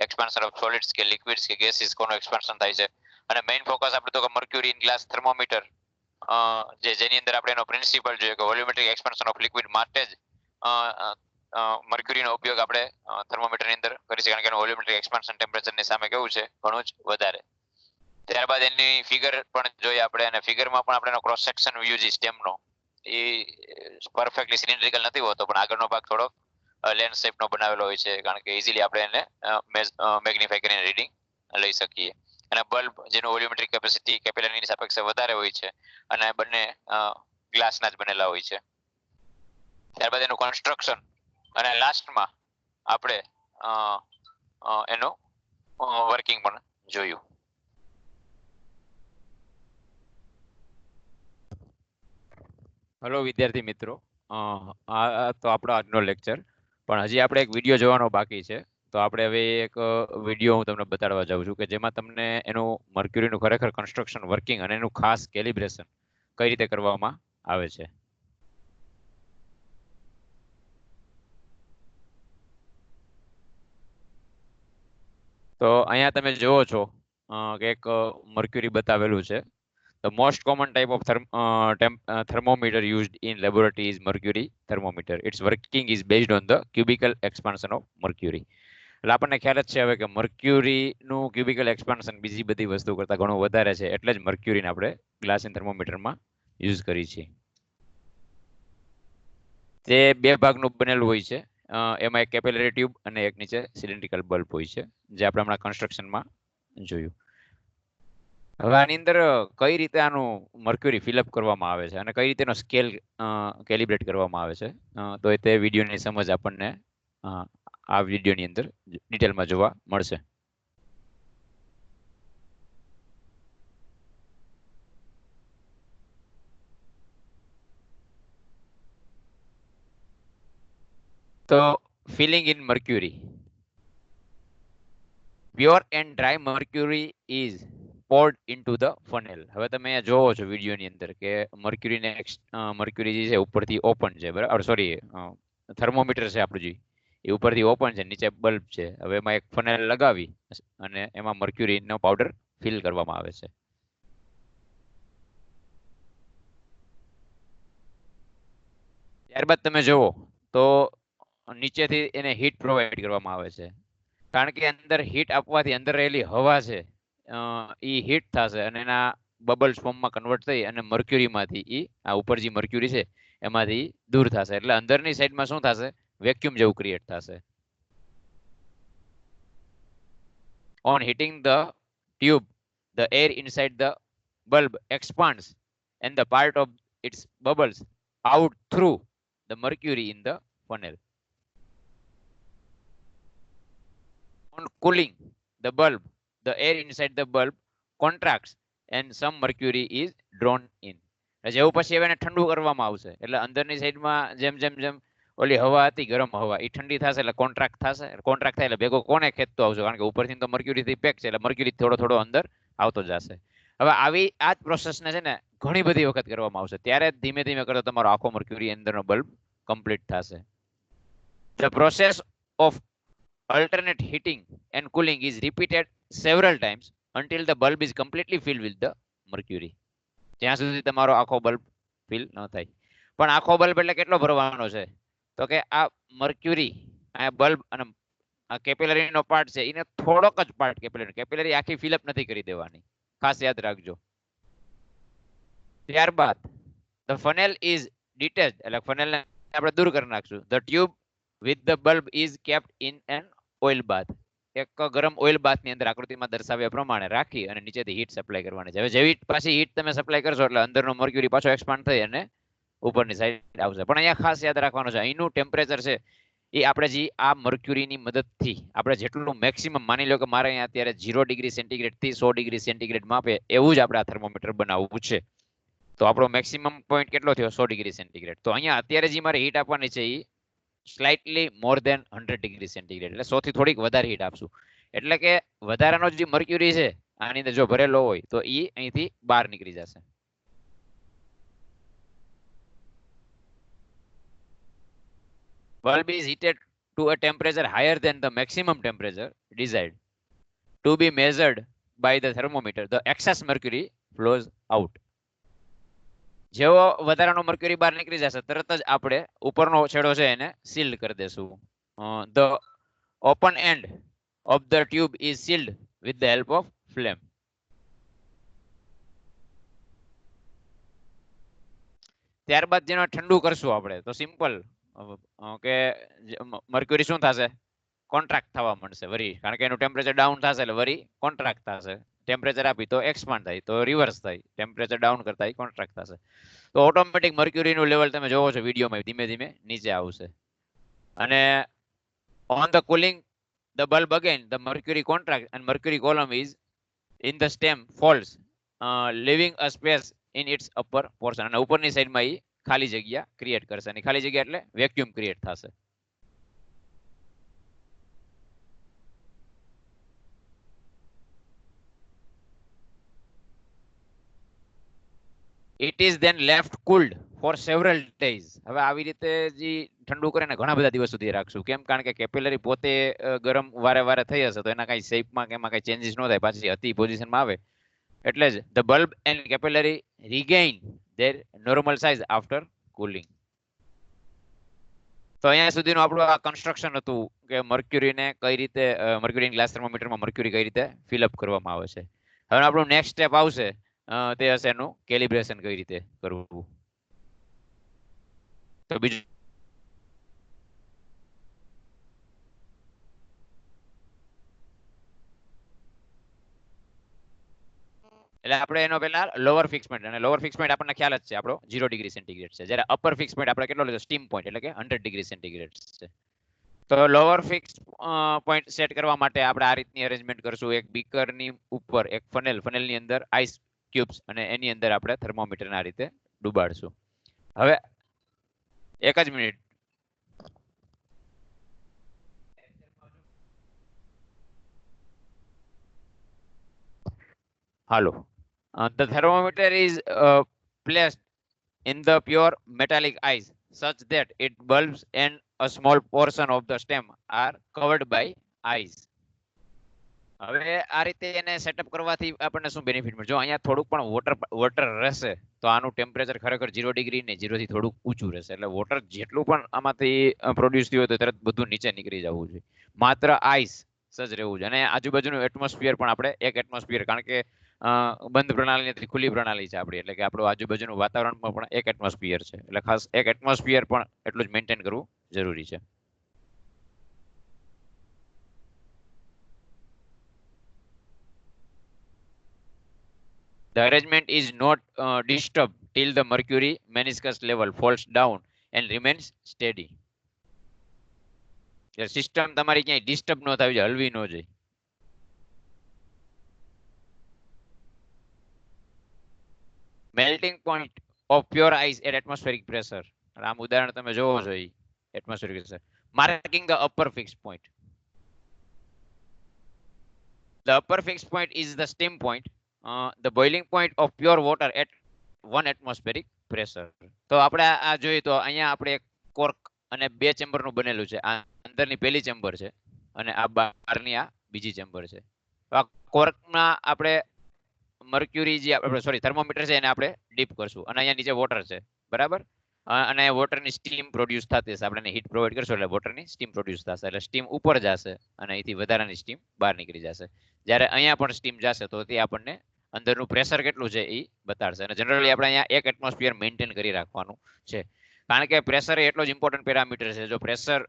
એક્સપાન્શન ઓફ સોલિડ્સ કે લિક્વિડ્સ કે ગેસીસ કોનું એક્સપાન્શન થાય છે. અને મેઇન ફોકસ આપણે તો મર્ક્યુરી ઇન ગ્લાસ થર્મોમીટર જેની અંદર આપણે એનો પ્રિન્સિપલ જોઈએ કે વોલ્યુમેટ્રિક એક્સપાન્શન ઓફ લિક્વિડ માટે જ મર્ક્યુરીનો ઉપયોગ આપણે થર્મોમીટરની અંદર કરી શકીએ કારણ કે એનું વોલ્યુમેટ્રિક એક્સપાન્શન ટેમ્પરેચરની સામે કેવું છે? ઘણું જ વધારે. ત્યારબાદ એની ફિગર પણ જોઈએ આપણે અને ફિગરમાં પણ આપણે ક્રોસ સેક્શન વ્યૂ જે સ્ટેમનો એ પરફેક્ટલી સિલિન્ડ્રિકલ નથી હોતો પણ આગળનો ભાગ થોડો લેન્સ શેપનો બનાવેલો હોય છે કારણ કે ઇઝીલી આપણે એને મેગ્નિફાઈ કરીને રીડિંગ લઈ શકીએ. અને બલ્બ જેનું વોલ્યુમેટ્રિક કેપેસિટી કેપિલરીની સાપેક્ષે વધારે હોય છે અને બંને ગ્લાસના જ બનેલા હોય છે. ત્યારબાદ એનું કન્સ્ટ્રક્શન અને લાસ્ટમાં આપણે એનું વર્કિંગ પણ જોયું. હલો વિદ્યાર્થી મિત્રો, આ તો આપણો આજનો લેક્ચર, પણ હજી આપણે એક વિડીયો જોવાનો બાકી છે. તો આપણે હવે એક વિડીયો હું તમને બતાડવા જાઉં છું કે જેમાં તમને એનું મર્ક્યુરીનું ખરેખર કન્સ્ટ્રક્શન, વર્કિંગ અને એનું ખાસ કેલિબ્રેશન કઈ રીતે કરવામાં આવે છે. તો અહીંયા તમે જોવો છો કે એક મર્ક્યુરી બતાવેલું છે. The most common type of thermometer used in laboratory is mercury thermometer. Its working is based on the cubical expansion of mercury. એટલે આપણને ખ્યાલ જ છે હવે કે મર્ક્યુરીનું ક્યુબિકલ એક્સપાન્શન બીજી બધી વસ્તુ કરતાં ઘણું વધારે છે, એટલે જ મર્ક્યુરીને આપણે ગ્લાસ ઇન થર્મોમીટરમાં યુઝ કરી છીએ. તે બે ભાગનું બનેલું હોય છે. એમાં એક કેપિલરી ટ્યુબ અને એક નીચે સિલિન્ડ્રિકલ બલ્બ હોય છે, જે આપણે હમણાં કન્સ્ટ્રક્શનમાં જોયું. હવે આની અંદર કઈ રીતે આનું મર્ક્યુરી ફિલઅપ કરવામાં આવે છે અને કઈ રીતે એનો સ્કેલ કેલિબ્રેટ કરવામાં આવે છે, તો તે વિડીયોની સમજ આપણને આ વિડીયોની અંદર ડિટેલમાં જોવા મળશે. તો filling in mercury. Pure and dry mercury is poured into the funnel. હવે તમે અહીંયા જોવો છો વિડીયોની અંદર કે મર્ક્યુરી જે છે ઉપરથી ઓપન છે, બરાબર, સોરી, થર્મોમીટર છે આપણું જે, એ ઉપરથી ઓપન છે, નીચે બલ્બ છે. હવે એમાં એક ફનેલ લગાવી અને એમાં મર્ક્યુરીનો પાવડર ફિલ કરવામાં આવે છે. ત્યારબાદ તમે જુઓ તો નીચેથી એને હીટ પ્રોવાઈડ કરવામાં આવે છે, કારણ કે અંદર હીટ આપવાથી અંદર રહેલી હવા છે એ હીટ થશે અને એના બબલ્સ ફોર્મમાં કન્વર્ટ થઈ અને મર્ક્યુરીમાંથી આ ઉપર જે મર્ક્યુરી છે એમાંથી દૂર થશે, એટલે અંદરની સાઈડમાં શું થશે, વેક્યુમ જેવું ક્રિએટ થશે. On hitting the tube, the air inside the bulb expands and the part of its bubbles out through the mercury in the funnel. On cooling the bulb, the air inside the bulb contracts and some mercury is drawn in. જેવું પછી હવે એને ઠંડુ કરવામાં આવશે એટલે અંદરની સાઈડમાં જેમ જેમ જેમ ઓલી હવા હતી ગરમ હવા એ ઠંડી થશે એટલે કોન્ટ્રાક્ટ થશે, કોન્ટ્રાક્ટ થાય એટલે ભેગો કોને ખેંચતો આવશે, કારણ કે ઉપરથી તો મર્ક્યુરીથી પેક છે એટલે મર્ક્યુરી થોડો થોડો અંદર આવતો જશે. હવે આવી આ જ પ્રોસેસને છે ને ઘણી બધી વખત કરવામાં આવશે, ત્યારે ધીમે ધીમે કરતો તમારો આખો મર્ક્યુરી અંદરનો બલ્બ કમ્પ્લીટ થશે. The process of alternate heating and cooling is repeated several times until the bulb is completely filled with the mercury. જ્યાં સુધી તમારો આખો બલ્બ ફિલ ન થાય. પણ આખો બલ્બ એટલે કેટલો ભરવાનો છે, તો કે આ મર્ક્યુરી આ બલ્બ અને આ કેપિલરીનો પાર્ટ છે એને થોડોક જ પાર્ટ કેપિલરી આખી ફિલઅપ નથી કરી દેવાની, ખાસ યાદ રાખજો. ત્યારબાદ the funnel is detached, એટલે ફનેલને આપણે દૂર કરી નાખશું. The tube with the bulb is kept in an oil bath, એક ગરમ ઓઇલ બાથની અંદર આકૃતિમાં દર્શાવ્યા પ્રમાણે રાખી અને નીચેથી હીટ સપ્લાય કરવાની છે. હવે જેવી પાછી હીટ તમે સપ્લાય કરશો એટલે અંદરનો મર્ક્યુરી પાછો એક્સપાન્ડ થઈ અને ઉપરની સાઈડ આવશે. પણ અહીંયા ખાસ યાદ રાખવાનું છે, અહીંનું ટેમ્પરેચર છે એ આપણે જે આ મર્ક્યુરીની મદદથી આપણે જેટલું મેક્સિમમ, માની લો કે મારે અહીંયા અત્યારે 0 ડિગ્રી સેન્ટીગ્રેડ થી 100 ડિગ્રી સેન્ટીગ્રેડ માપે એવું જ આપણે આ થર્મોમીટર બનાવવું છે. તો આપણો મેક્સિમમ પોઈન્ટ કેટલો થયો, 100 ડિગ્રી સેન્ટીગ્રેડ. તો અહીંયા અત્યારે જે મારે હીટ આપવાની છે એ સ્લાઇટલી મોર દેન 100 ડિગ્રી સેન્ટીગ્રેડ, એટલે 100 થી થોડીક વધારે હીટ આપશું. એટલે કે વધારાનો જે મર્ક્યુરી છે આની અંદર જો ભરેલો હોય તો એ અહીંથી બહાર નીકળી જશે. Bulb is heated to a temperature higher than the maximum temperature desired to be measured by the thermometer. The excess mercury flows out. જેવો વધારાનો મર્ક્યુરી બહાર નીકળી જશે તરત જ આપણે ઉપરનો છેડો છે એને સીલ્ડ કરી દેશું. The open end of the tube is sealed with the help of flame. ત્યારબાદ જેને ઠંડુ કરશું આપણે તો સિમ્પલ કે મર્ક્યુરી શું થશે, કોન્ટ્રાક્ટ થવા માંડશે વરી, કારણ કે એનું ટેમ્પરેચર ડાઉન થશે એટલે વરી કોન્ટ્રાક્ટ થશે. ટેમ્પરેચર આપી તો એક્સપાન્ડ થાય, તો રિવર્સ થાય, ટેમ્પરેચર ડાઉન કરતા કોન્ટ્રાક્ટ થશે. તો ઓટોમેટિક મર્ક્યુરીનું લેવલ તમે જોવો છો વિડીયોમાં ધીમે ધીમે નીચે આવશે. અને on the cooling the bulb again the mercury contract and mercury column is in the stem falls, leaving a space in its upper portion. અને ઉપરની સાઈડમાં એ ખાલી જગ્યા ક્રિએટ કરશે, અને ખાલી જગ્યા એટલે વેક્યુમ ક્રિએટ થશે. It is then left cooled for several days. હવે આવી રીતે જે ઠંડુ કરીને ઘણા બધા દિવસ સુધી રાખશું. કેમ? કારણ કે કેપિલરી પોતે ગરમ વારે વારે થઈ હશે તો એના કઈ શેપમાં કે એમાં કઈ ચેન્જીસ ન થાય, પાછી હતી પોઝિશનમાં આવે. એટલે જ the bulb and capillary regain their normal size after cooling. તો અહીંયા સુધીનું આપણું આ કન્સ્ટ્રક્શન હતું કે મર્ક્યુરીને કઈ રીતે મર્ક્યુરી ગ્લાસ થર્મોમીટરમાં મર્ક્યુરી કઈ રીતે ફિલઅપ કરવામાં આવે છે. હવે આપણું નેક્સ્ટ સ્ટેપ આવશે, તે હશે એનું કેલિબ્રેશન કઈ રીતે કરવું. તો બીજું એટલે આપણે એનો પહેલા લોઅર ફિક્સ પોઈન્ટ, અને લોઅર ફિક્સ પોઈન્ટ આપણને ખ્યાલ જ છે આપણો 0 ડિગ્રી સેન્ટીગ્રેડ છે, જ્યારે અપર ફિક્સ પોઈન્ટ આપણે કેટલો લીધો? સ્ટીમ પોઈન્ટ, એટલે કે 100 ડિગ્રી સેન્ટીગ્રેડ છે. તો લોઅર ફિક્સ પોઈન્ટ સેટ કરવા માટે આપણે આ રીતની અરેન્જમેન્ટ કરશું. એક બીકરની ઉપર એક ફનેલની અંદર આઈસ ક્યુબ્સ, અને એની અંદર આપણે થર્મોમીટરને આ રીતે ડુબાડશું. હવે એક જ minute. Hello. The thermometer is placed in the pure metallic ice such that its bulbs and a small portion of the stem are covered by ice. હવે આ રીતે એને સેટઅપ કરવાથી આપણને શું બેનિફિટ મળે? જો અહીંયા થોડુંક પણ વોટર રહેશે તો આનું ટેમ્પરેચર ખરેખર 0 ડિગ્રી ને 0 થી થોડુંક ઊંચું રહેશે. એટલે વોટર જેટલું પણ આમાંથી પ્રોડ્યુસ થયું હોય તો તરત બધું નીચે નીકળી જવું જોઈએ. માત્ર આઈસ જ રહેવું જોઈએ. અને આજુબાજુનું એટમોસ્ફિયર પણ આપણે એક એટમોસ્ફિયર, કારણ કે બંધ પ્રણાલી નથી, ખુલ્લી પ્રણાલી છે આપણી, એટલે કે આપણું આજુબાજુનું વાતાવરણમાં પણ એક એટમોસ્ફિયર છે. એટલે ખાસ એક એટમોસ્ફિયર પણ એટલું જ મેન્ટેન કરવું જરૂરી છે. The arrangement is not disturbed till the mercury meniscus level falls down and remains steady. System તમારી ક્યાંય ડિસ્ટર્બ ન થવી જોઈએ, હલવી ન જોઈએ. Melting point of pure ice at atmospheric pressure. આમ ઉદાહરણ તમે જોવો છો atmospheric pressure. Marking the upper fixed point. The upper fixed point is the steam point, the boiling point of pure water at 1 atmospheric pressure. તો આપણે આ જોઈએ તો અહીંયા આપણે એક કોર્ક અને 2 ચેમ્બરનું બનેલું છે. આ અંદરની પહેલી ચેમ્બર છે અને આ બહારની આ બીજી ચેમ્બર છે. તો આ કોર્કમાં આપણે મર્ક્યુરી જે આપણે થર્મોમીટર છે એને આપણે ડીપ કરશું, અને અહીંયા નીચે વોટર છે, બરાબર. અને વોટરની સ્ટીમ પ્રોડ્યુસ થતી હશે, આપણે હીટ પ્રોવાઈડ કરશું એટલે વોટરની સ્ટીમ પ્રોડ્યુસ થશે, એટલે સ્ટીમ ઉપર જશે અને અહીંથી વધારાની સ્ટીમ બહાર નીકળી જશે. જ્યારે અહીંયા પણ સ્ટીમ જશે તો તે આપણને અંદરનું પ્રેશર કેટલું છે એ બતાડશે. અને જનરલી આપણે અહીંયા એક એટમોસ્ફિયર મેન્ટેન કરી રાખવાનું છે, કારણ કે પ્રેશર એ એટલો જ ઇમ્પોર્ટન્ટ પેરામીટર છે. જો પ્રેશર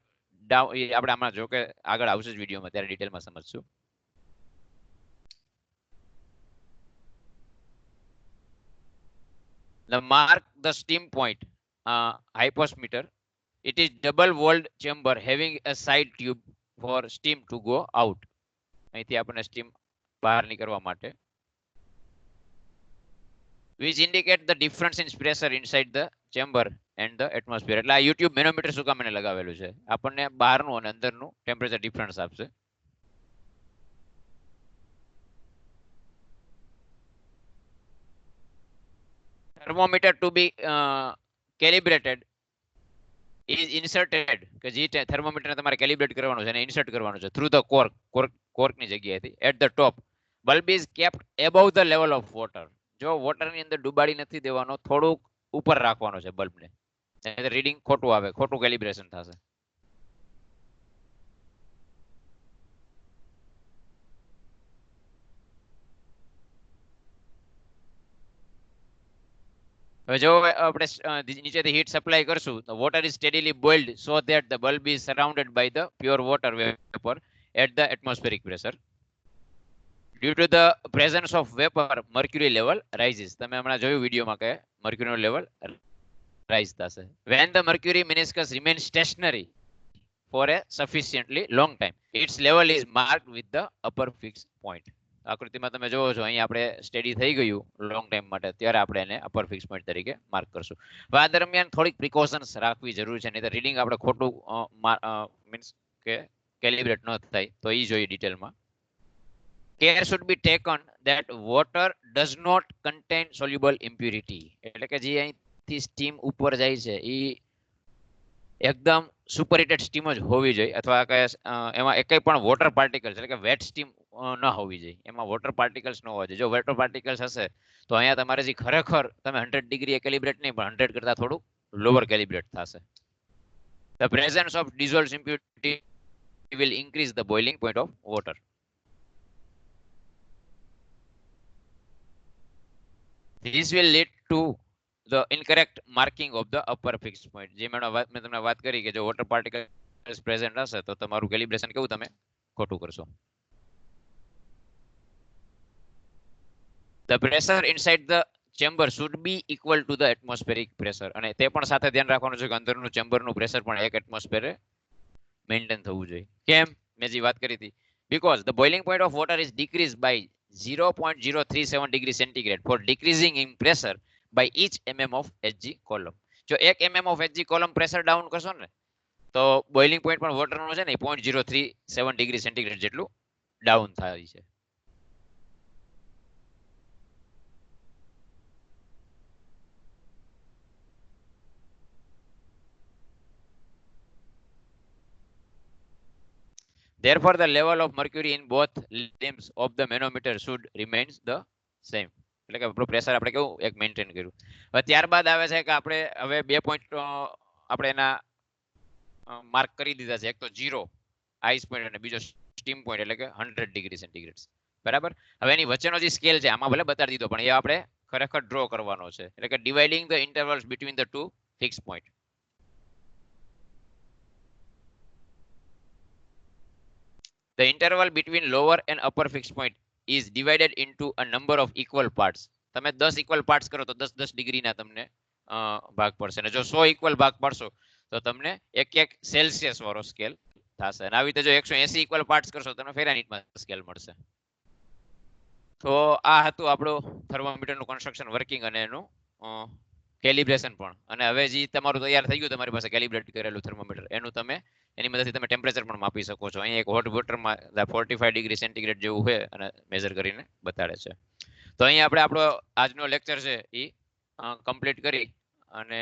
ડાઉન, આપણે આમાં જો કે આગળ આવશે જ વિડીયોમાં ત્યારે ડિટેલમાં સમજશું. Mark the steam point, hyposmeter. It is double walled chamber having a side tube for steam to go out. અહીંથી આપણને સ્ટીમ બહાર નીકળવા માટે. Which indicate the difference in pressure inside the chamber and the atmosphere. એટલે આ YouTube manometer શું કામ એને લગાવેલું છે? આપણને બહારનું અને અંદરનું ટેમ્પરેચર ડિફરન્સ આપશે. Thermometer to be calibrated is inserted, કે જે થર્મોમીટરને તમારે કેલિબ્રેટ કરવાનું છે અને ઇન્સર્ટ કરવાનું છે થ્રુ ધ કોર્કની જગ્યાએથી. At the top bulb is kept above the level of water. જો વોટરની અંદર ડુબાડી નથી દેવાનો, થોડુંક ઉપર રાખવાનો છે બલ્બને, રીડિંગ ખોટું આવે, ખોટું કેલિબ્રેશન થશે. હવે જો આપણે નીચેથી હીટ સપ્લાય કરશું તો water is steadily boiled so that the bulb is surrounded by the pure water vapour at the atmospheric pressure. Due to the presence of vapour mercury level rises. તમે હમણાં જોયું વિડીયોમાં કે મર્ક્યુરીનું લેવલ રાઇઝ થશે. When the mercury meniscus remains stationary for a sufficiently long time, its level is marked with the upper fixed point. આકૃતિમાં તમે જોવો છો અહીં આપણે સ્ટેડી થઈ ગયું લોંગ ટાઈમ માટે, ત્યારે આપણે એને અપર ફિક્સ પોઈન્ટ તરીકે માર્ક કરશું. હવે આ દરમિયાન થોડીક પ્રિકોશન્સ રાખવી જરૂરી છે, નહીં તો રીડિંગ આપણે ખોટું મીન્સ કે કેલિબ્રેટ ન થાય તો એ જોઈએ ડિટેલમાં. Care should be taken that water does not contain soluble impurity. એટલે કે જે અહીં થી સ્ટીમ ઉપર જાય છે એ એકદમ સુપરહીટેડ સ્ટીમ જ હોવી જોઈએ, અથવા કે એમાં એકેય પણ વોટર પાર્ટિકલ્સ એટલે કે વેટ સ્ટીમ ન હોવી જોઈએ, એમાં વોટર પાર્ટિકલ્સ ન હોવા જોઈએ. જો વોટર પાર્ટિકલ્સ હશે તો અહીંયા તમારે જે ખરેખર તમે 100 ડિગ્રી કેલિબ્રેટ નહીં પણ 100 કરતા થોડું લોઅર કેલિબ્રેટ થશે. The presence of dissolved impurity will increase the boiling point of water. This will lead to the incorrect marking of the upper fixed point. જે મેં તમને વાત કરી કે જો વોટર પાર્ટિકલ્સ પ્રેઝન્ટ હશે તો તમારું કેલિબ્રેશન કેવું તમે ખોટું કરશો. The pressure inside the chamber should be equal to the atmospheric pressure. અને તે પણ સાથે ધ્યાન રાખવાનું છે કે અંદરનું ચેમ્બરનું પ્રેશર પણ 1 એટમોસ્ફિયરે મેન્ટેન થવું જોઈએ. કેમ? મેં જે વાત કરી હતી, because the boiling point of water is decreased by 0.037 degree centigrade for decreasing in pressure by each mm of Hg column. જો 1 mm of Hg column pressure down કરશો ને તો બોઇલિંગ પોઈન્ટ પણ વોટરનો છે ને 0.037 ડિગ્રી સેન્ટીગ્રેડ જેટલું down થાય છે. Therefore, the level of mercury in both limbs of the manometer should remain the same. એટલે કે આપણું પ્રેશર આપણે કેવું એક મેન્ટેન કર્યું. હવે ત્યારબાદ આવે છે કે આપણે હવે 2 પોઈન્ટ આપણે એના માર્ક કરી દીધા છે. એક તો 0 આઈસ પોઈન્ટ અને બીજો સ્ટીમ પોઈન્ટ એટલે કે 100 ડિગ્રી સેન્ટીગ્રેડ. બરાબર. હવે એની વચ્ચેનો જે સ્કેલ છે આમાં ભલે બતાડી દીધો પણ એ આપણે ખરેખર ડ્રો કરવાનો છે. એટલે કે dividing the intervals between the two fix point. The interval between lower and upper fixed point is divided into a number of equal parts. તમે 10 ઇક્વલ પાર્ટ્સ કરો તો 10 ડિગ્રીના તમને ભાગ પડશે. અને જો 100 ઇક્વલ ભાગ પાડશો તો તમને એક સેલ્સિયસ વાળો સ્કેલ થશે. અને આવી રીતે જો 180 ઇક્વલ પાર્ટ્સ કરશો તો તમને ફેરાનહીટમાં સ્કેલ મળશે. તો આ હતું આપણું થર્મોમીટરનું કન્સ્ટ્રક્શન વર્કિંગ અને એનું કેલિબ્રેશન પણ. અને હવે જે તમારું તૈયાર થઈ ગયું તમારી પાસે કેલિબ્રેટ કરેલું થર્મોમીટર એની મદદથી તમે ટેમ્પરેચર પણ માપી શકો છો. અહીંયા એક હોટ વોટરમાં 45 ડિગ્રી સેન્ટીગ્રેડ જેવું હોય અને મેઝર કરીને બતાડે છે. તો અહીંયા આપણે આપણો આજનો લેક્ચર છે એ કમ્પ્લીટ કરી અને